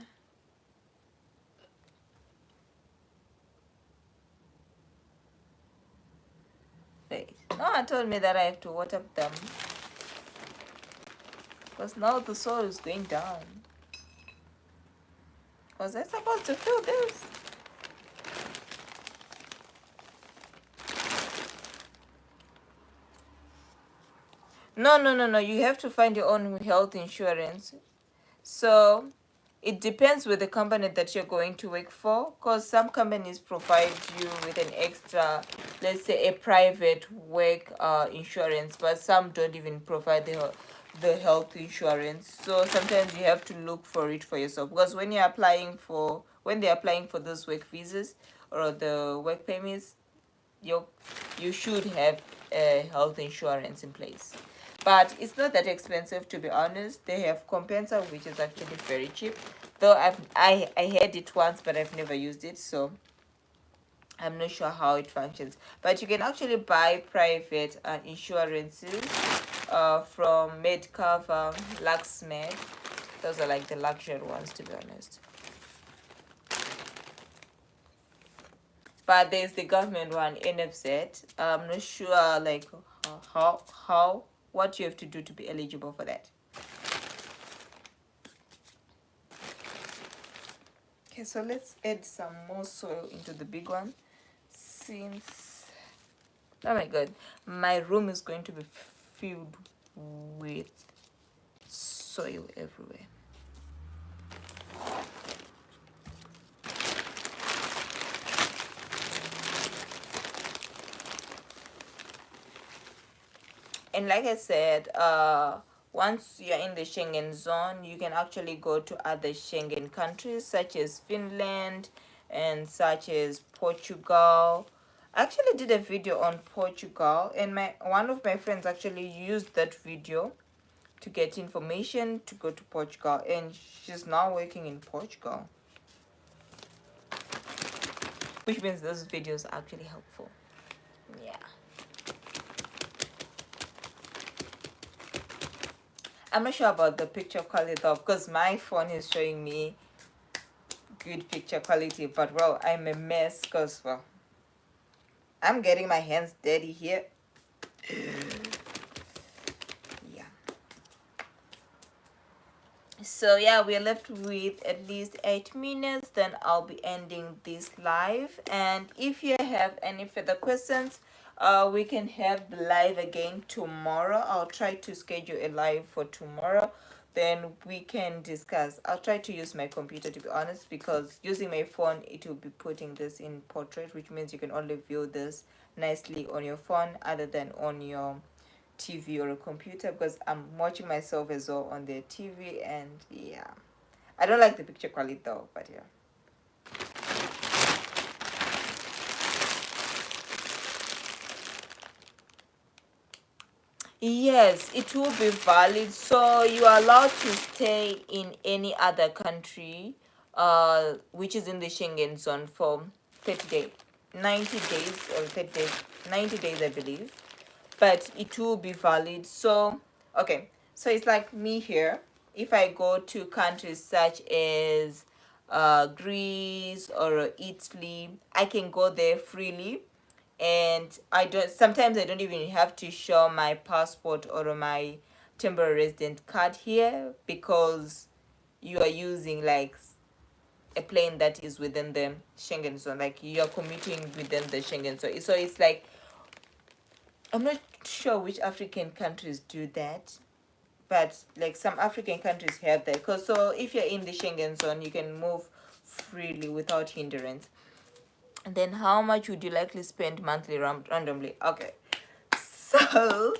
Speaker 1: wait. No one told me that I have to water them because now the soil is going down. Was I supposed to fill this? No. You have to find your own health insurance. So it depends with the company that you're going to work for, because some companies provide you with an extra, let's say a private work insurance, but some don't even provide the health insurance. So sometimes you have to look for it for yourself, because when they're applying for those work visas or the work permits, you should have a health insurance in place. But it's not that expensive, to be honest. They have Compensa, which is actually very cheap, though I had it once, but I've never used it, so I'm not sure how it functions. But you can actually buy private insurances from Medcover, LuxMed. Those are like the luxury ones, to be honest. But there's the government one, NFZ. I'm not sure like how what you have to do to be eligible for that. Okay, so let's add some more soil into the big one, since, oh my god, my room is going to be filled with soil everywhere. And like I said, once you're in the Schengen zone, you can actually go to other Schengen countries such as Finland and such as Portugal. I actually did a video on Portugal, and one of my friends actually used that video to get information to go to Portugal, and she's now working in Portugal, which means those videos are actually helpful. Yeah. I'm not sure about the picture quality though, because my phone is showing me good picture quality, but well, I'm a mess because, well, I'm getting my hands dirty here. Yeah. So yeah, we're left with at least 8 minutes, then I'll be ending this live. And if you have any further questions, we can have the live again tomorrow. I'll try to schedule a live for tomorrow, then we can discuss. I'll try to use my computer, to be honest, because using my phone, it will be putting this in portrait, which means you can only view this nicely on your phone other than on your TV or a computer, because I'm watching myself as well on the TV. And yeah, I don't like the picture quality though, but yeah. Yes, it will be valid. So you are allowed to stay in any other country, which is in the Schengen zone for 30 days, 90 days or 30 days, 90 days, I believe. But it will be valid. So, okay. So it's like me here. If I go to countries such as Greece or Italy, I can go there freely, and I don't, sometimes I don't even have to show my passport or my temporary resident card here, because you are using like a plane that is within the Schengen zone, like you are commuting within the Schengen zone. So it's like, I'm not sure which African countries do that, but like some African countries have that. Cause so if you're in the Schengen zone, you can move freely without hindrance. And then how much would you likely spend monthly randomly? Okay, so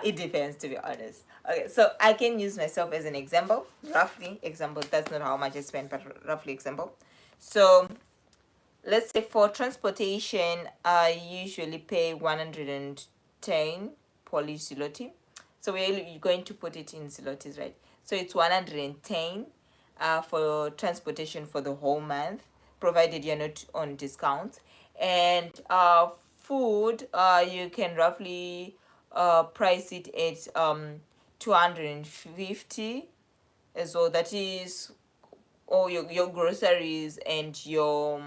Speaker 1: it depends, to be honest. Okay, so I can use myself as an example, roughly example. That's not how much I spend, but roughly example. So let's say for transportation, I usually pay 110 Polish zloty. So we're going to put it in zlotys, right? So it's 110 for transportation for the whole month, provided you're not on discount. And food, you can roughly price it at 250 as well. That is all your groceries and your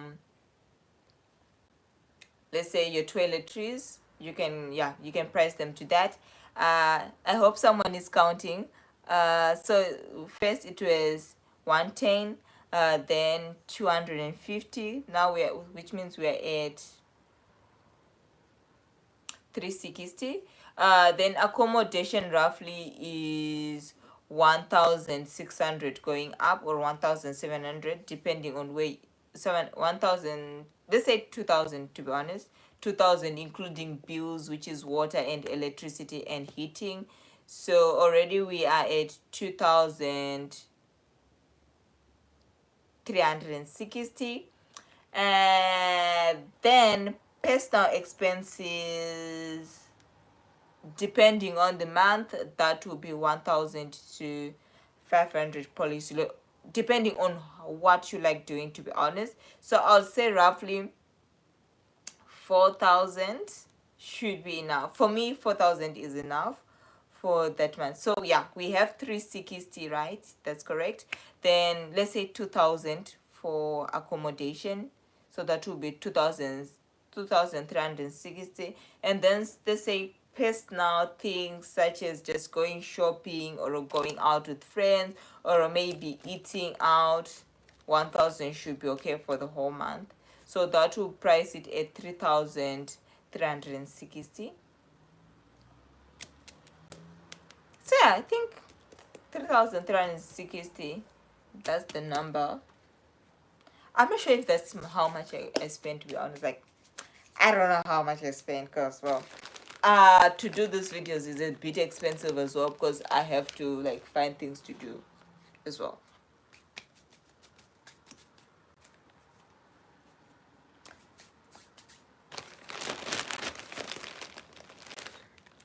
Speaker 1: let's say your toiletries. You can, yeah, you can price them to that. I hope someone is counting. So first it was 110, then 250. Now we're, which means we're at 360. Then accommodation roughly is 1,600 going up, or 1,700 depending on where. 1,000, let's say 2,000, to be honest. 2,000 including bills, which is water and electricity and heating. So already we are at 2,360. And then personal expenses, depending on the month, that will be 1,000 to 500 Polish, depending on what you like doing, to be honest. So I'll say roughly 4,000 should be enough for me. 4,000 is enough for that month. So yeah, we have 360, right? That's correct. Then let's say 2,000 for accommodation, so that will be 2,360. And then let's say personal things such as just going shopping or going out with friends or maybe eating out, 1,000 should be okay for the whole month. So that will price it at 3,360. So yeah, I think 3,360, that's the number. I'm not sure if that's how much I spent, to be honest. Like, I don't know how much I spent, because well, to do these videos is a bit expensive as well, because I have to like find things to do as well.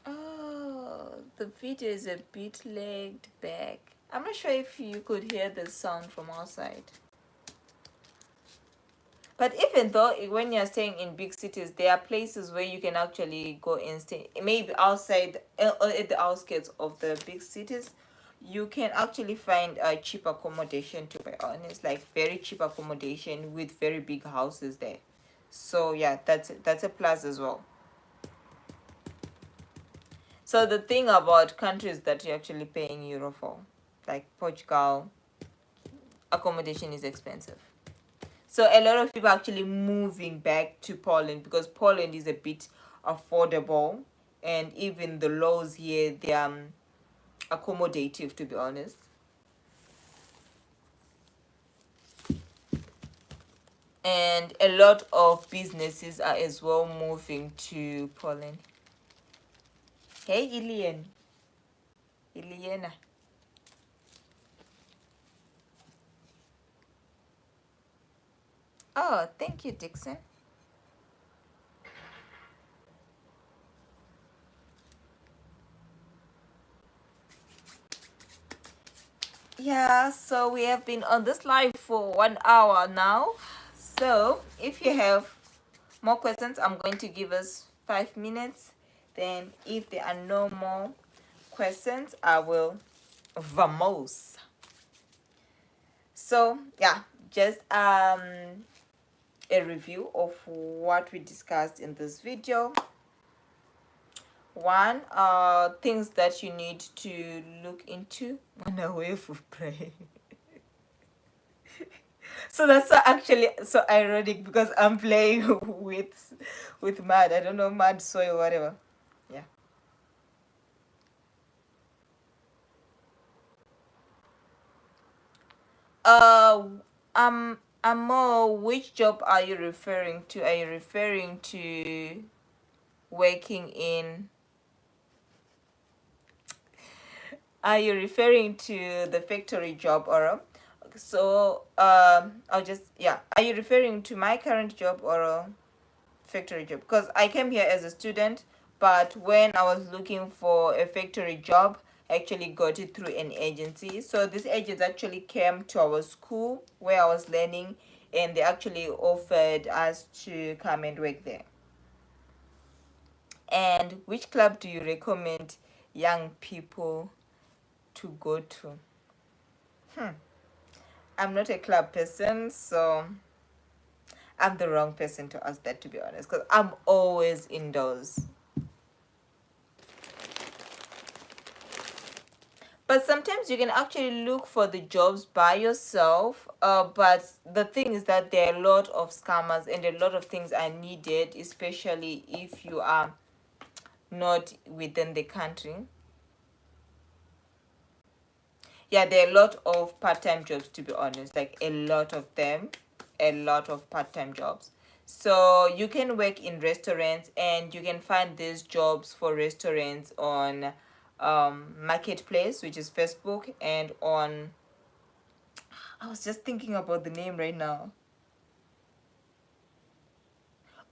Speaker 1: Oh, the video is a bit lagged back. I'm not sure if you could hear the sound from outside. But even though when you're staying in big cities, there are places where you can actually go and stay, maybe outside or at the outskirts of the big cities. You can actually find a cheap accommodation, to be honest, like very cheap accommodation with very big houses there. So yeah, that's a plus as well. So the thing about countries that you're actually paying euro for, like Portugal, accommodation is expensive. So a lot of people are actually moving back to Poland, because Poland is a bit affordable, and even the laws here, they are accommodative, to be honest. And a lot of businesses are as well moving to Poland. Hey, Iliana. Oh, thank you, Dixon. Yeah, so we have been on this live for 1 hour now. So if you have more questions, I'm going to give us 5 minutes. Then if there are no more questions, I will vamos. So yeah, just a review of what we discussed in this video. One, things that you need to look into on a way for pray. So that's actually so ironic because I'm playing with mud. I don't know, mud, soil, whatever. Yeah. Uh, Amo, which job are you referring to? Are you referring to working in? Are you referring to the factory job or? So I'll just yeah. Are you referring to my current job or a factory job? Because I came here as a student, but when I was looking for a factory job, I actually got it through an agency. So this agency actually came to our school where I was learning, and they actually offered us to come and work there. And which club do you recommend young people to go to? I'm not a club person, so I'm the wrong person to ask that, to be honest, because I'm always indoors. But sometimes you can actually look for the jobs by yourself. But the thing is that there are a lot of scammers and a lot of things are needed, especially if you are not within the country. Yeah, there are a lot of part-time jobs, to be honest, like a lot of them, a lot of part-time jobs. So you can work in restaurants and you can find these jobs for restaurants on Marketplace, which is Facebook, and on, I was just thinking about the name right now.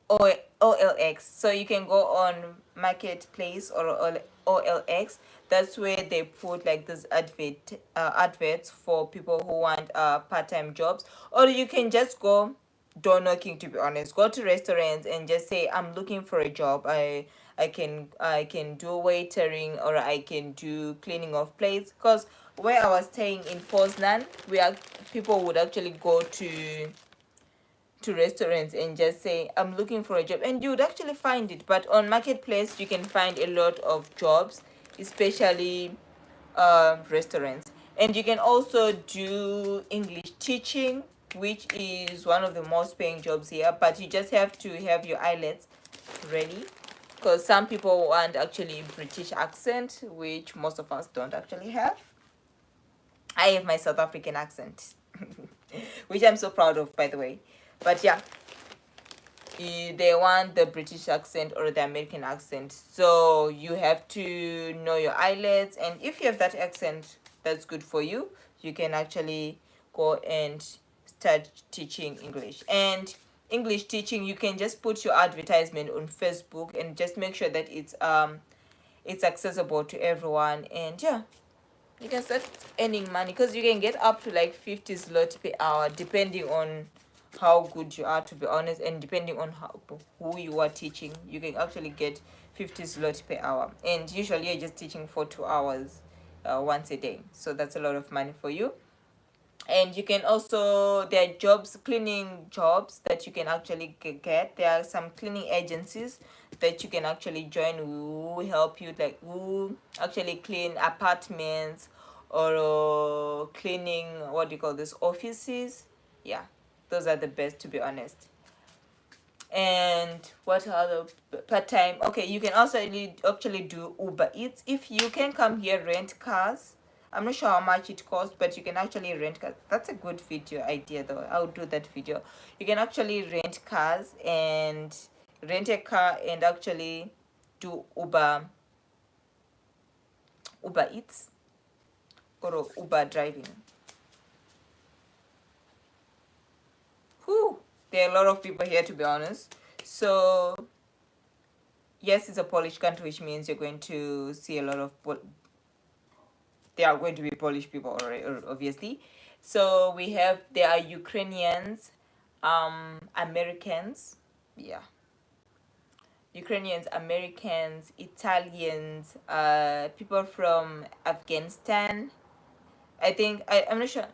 Speaker 1: OLX. So you can go on Marketplace or OLX. That's where they put like this adverts for people who want part-time jobs. Or you can just go door knocking, to be honest. Go to restaurants and just say, I'm looking for a job. I can do waitering or I can do cleaning of plates. Because where I was staying in Poznan, where people would actually go to restaurants and just say, I'm looking for a job, and you would actually find it. But on Marketplace you can find a lot of jobs, especially restaurants. And you can also do English teaching, which is one of the most paying jobs here, but you just have to have your IELTS ready, because some people want actually British accent, which most of us don't actually have. I have my South African accent, which I'm so proud of, by the way. But yeah, they want the British accent or the American accent. So you have to know your IELTS, and if you have that accent, that's good for you. You can actually go and start teaching English. And English teaching, you can just put your advertisement on Facebook and just make sure that it's accessible to everyone. And yeah, you can start earning money, because you can get up to like 50 zloty per hour depending on how good you are, to be honest, and depending on who you are teaching. You can actually get 50 zloty per hour, and usually you're just teaching for 2 hours once a day, so that's a lot of money for you. And you can also, there are jobs, cleaning jobs that you can actually get. There are some cleaning agencies that you can actually join who will help you, like who actually clean apartments or cleaning, what do you call this, offices. Yeah, those are the best, to be honest. And what other part-time, okay, you can also actually do Uber Eats. If you can come here, rent cars. I'm not sure how much it costs, but you can actually rent cars. That's a good video idea, though. I'll do that video. You can actually rent cars and rent a car and actually do Uber Eats or Uber driving. Whew, there are a lot of people here, to be honest. So yes, it's a Polish country, which means you're going to see a lot of they are going to be Polish people, obviously. So we have, there are Ukrainians, Americans, yeah, Ukrainians, Americans, Italians, people from Afghanistan. I think I'm not sure.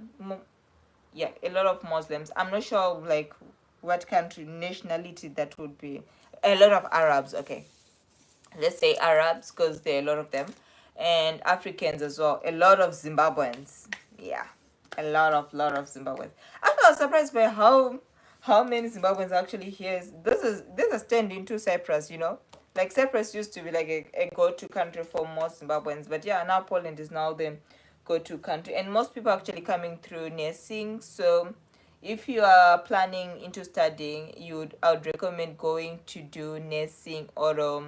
Speaker 1: Yeah, a lot of Muslims. I'm not sure like what country nationality that would be. A lot of Arabs. Okay, let's say Arabs because there are a lot of them, and Africans as well. A lot of Zimbabweans. Yeah, a lot of Zimbabweans. I was surprised by how many Zimbabweans actually here. This is turned into Cyprus. Like Cyprus used to be like a go-to country for most Zimbabweans, but yeah, now Poland is now the go-to country, and most people are actually coming through nursing. So if you are planning into studying, I would recommend going to do nursing, or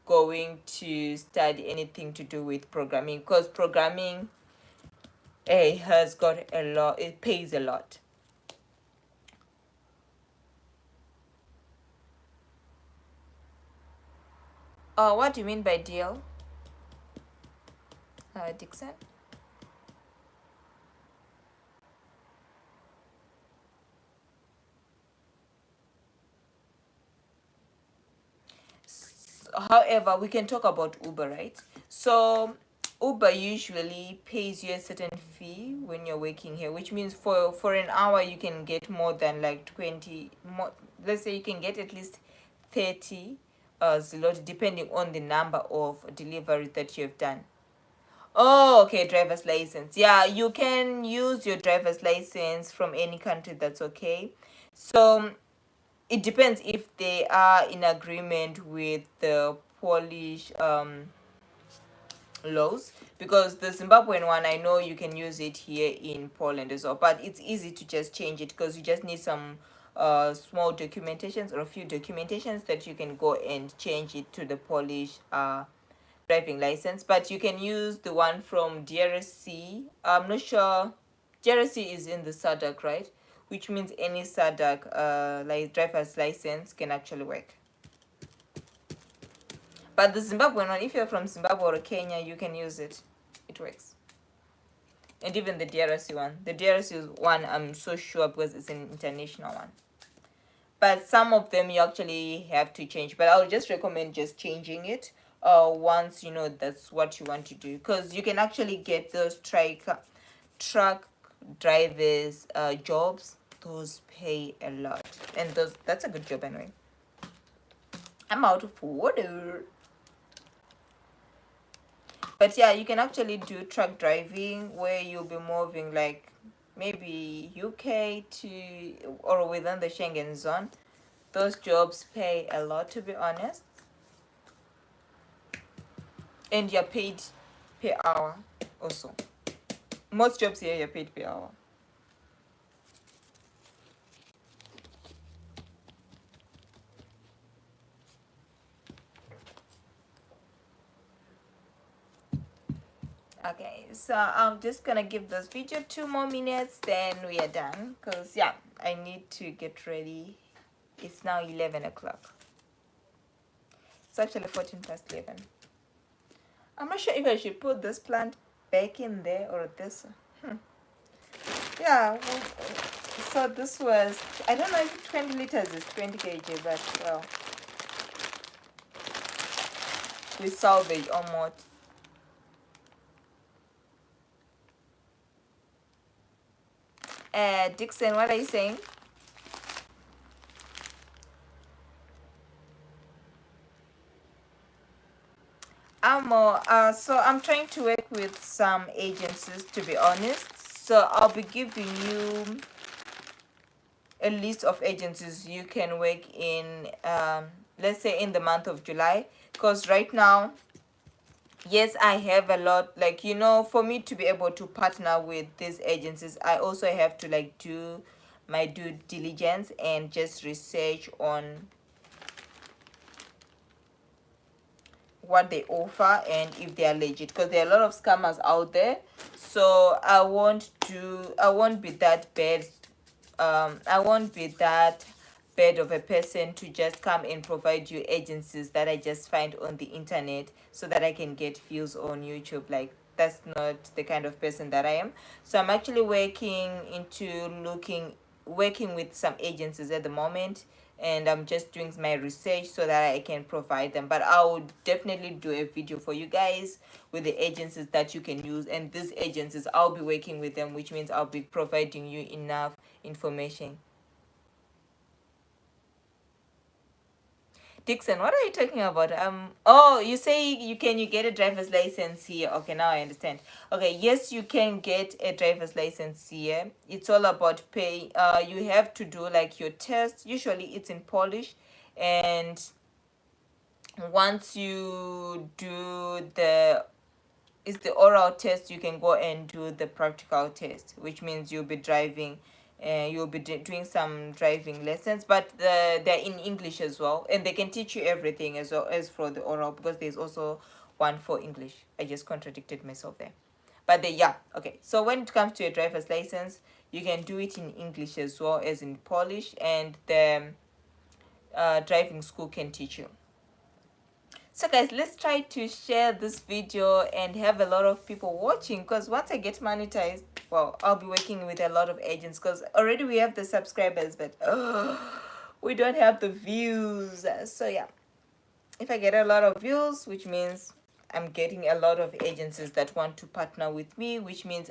Speaker 1: going to study anything to do with programming, because programming has got a lot, it pays a lot. What do you mean by deal, Dixon? However, we can talk about Uber, right? So Uber usually pays you a certain fee when you're working here, which means for an hour you can get more than like 20 more. Let's say you can get at least 30 zloty, depending on the number of deliveries that you've done. Oh, okay, driver's license. Yeah, you can use your driver's license from any country, that's okay. So it depends if they are in agreement with the Polish laws, because the Zimbabwean one, I know you can use it here in Poland as well, but it's easy to just change it because you just need some small documentations, or a few documentations, that you can go and change it to the Polish driving license. But you can use the one from DRC. I'm not sure. DRC is in the SADC, right? Which means any SADC like driver's license can actually work. But the Zimbabwean one, if you're from Zimbabwe or Kenya, you can use it. It works. And even the DRC one. The DRC one, I'm so sure, because it's an international one. But some of them you actually have to change. But I would just recommend just changing it once you know that's what you want to do. Because you can actually get those truck drivers jobs. Those pay a lot. And that's a good job anyway. I'm out of water. But yeah, you can actually do truck driving, where you'll be moving like maybe UK to, or within the Schengen zone. Those jobs pay a lot, to be honest. And you're paid per hour also. Most jobs here, you're paid per hour. Okay, so I'm just gonna give this video 2 more minutes, then we are done. Because yeah, I need to get ready. It's now 11 o'clock. It's actually 14 past 11. I'm not sure if I should put this plant back in there or this. Yeah, well, so this was, I don't know if 20 liters is 20 kg, but well, we salvage almost. Dixon, what are you saying? So I'm trying to work with some agencies, to be honest. So I'll be giving you a list of agencies you can work in, let's say in the month of July. Because right now, yes, I have a lot, like, for me to be able to partner with these agencies, I also have to like do my due diligence and just research on what they offer and if they are legit, because there are a lot of scammers out there. So I won't be that bad. I won't be that bad of a person to just come and provide you agencies that I just find on the internet so that I can get views on YouTube. Like, that's not the kind of person that I am. So I'm actually working with some agencies at the moment, and I'm just doing my research so that I can provide them. But I would definitely do a video for you guys with the agencies that you can use, and these agencies I'll be working with them, which means I'll be providing you enough information. Dixon, what are you talking about? Oh, you say you get a driver's license here. Okay, now I understand. Okay, yes, you can get a driver's license here. It's all about pay. You have to do like your test. Usually it's in Polish, and once you do the oral test, you can go and do the practical test, which means you'll be driving. You'll be doing some driving lessons, but they're in English as well, and they can teach you everything as well as for the oral, because there's also one for English. I just contradicted myself there, but yeah, okay. So when it comes to a driver's license, you can do it in English as well as in Polish, and the driving school can teach you. So guys, let's try to share this video and have a lot of people watching, because once I get monetized, well, I'll be working with a lot of agents, because already we have the subscribers, but we don't have the views. So yeah, if I get a lot of views, which means I'm getting a lot of agencies that want to partner with me, which means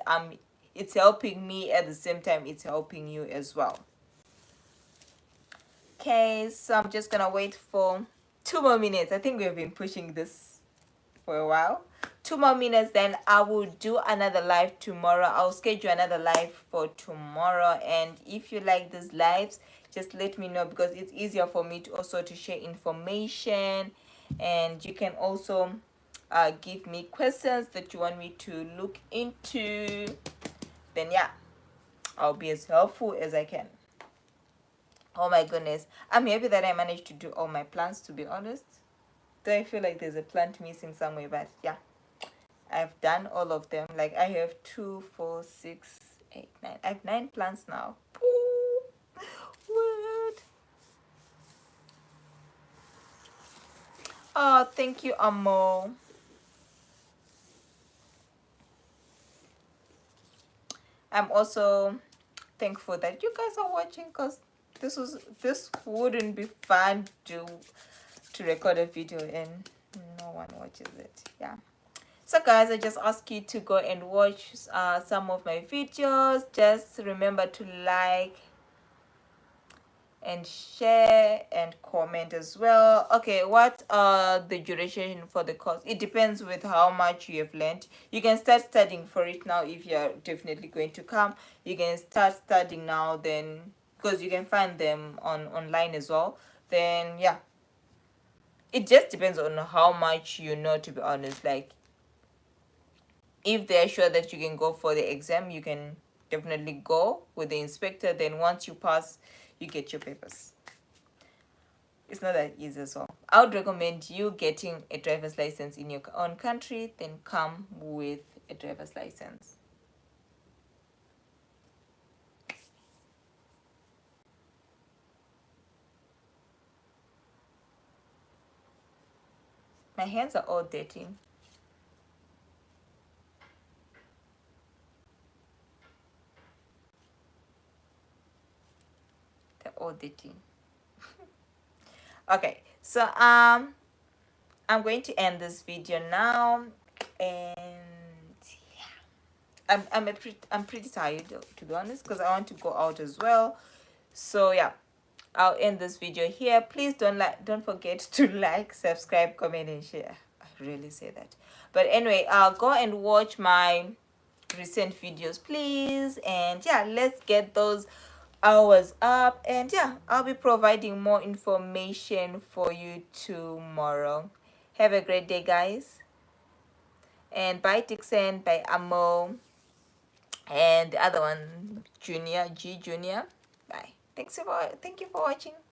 Speaker 1: it's helping me at the same time it's helping you as well. Okay, so I'm just gonna wait for 2 more minutes. I think we've been pushing this for a while. 2 more minutes, then I will do another live tomorrow. I'll schedule another live for tomorrow, and if you like these lives, just let me know, because it's easier for me to also to share information, and you can also give me questions that you want me to look into. Then yeah, I'll be as helpful as I can. Oh my goodness, I'm happy that I managed to do all my plants, to be honest. Do I feel like there's a plant missing somewhere? But yeah, I've done all of them. Like I have 2, 4, 6, 8, 9. I have 9 plants now. What? Oh, thank you, Amo. I'm also thankful that you guys are watching, because this wouldn't be fun to record a video and no one watches it. Yeah. So guys, I just ask you to go and watch some of my videos. Just remember to like and share and comment as well. Okay, what the duration for the course? It depends with how much you have learned. You can start studying for it now if you're definitely going to come. You can start studying now, then, because you can find them online as well. Then yeah, it just depends on how much you know, to be honest. Like if they're sure that you can go for the exam, you can definitely go with the inspector. Then once you pass, you get your papers. It's not that easy as well. I would recommend you getting a driver's license in your own country, then come with a driver's license. My hands are all dirty. They're all dirty. Okay, so I'm going to end this video now, and yeah, I'm pretty tired, to be honest, because I want to go out as well. So yeah, I'll end this video here. Please don't forget to like, subscribe, comment, and share. I really say that. But anyway, I'll go and watch my recent videos, please. And yeah, let's get those hours up, and yeah, I'll be providing more information for you tomorrow. Have a great day, guys, and bye Dixon, bye Amo, and the other one Junior, G Junior. Bye. Thank you for watching.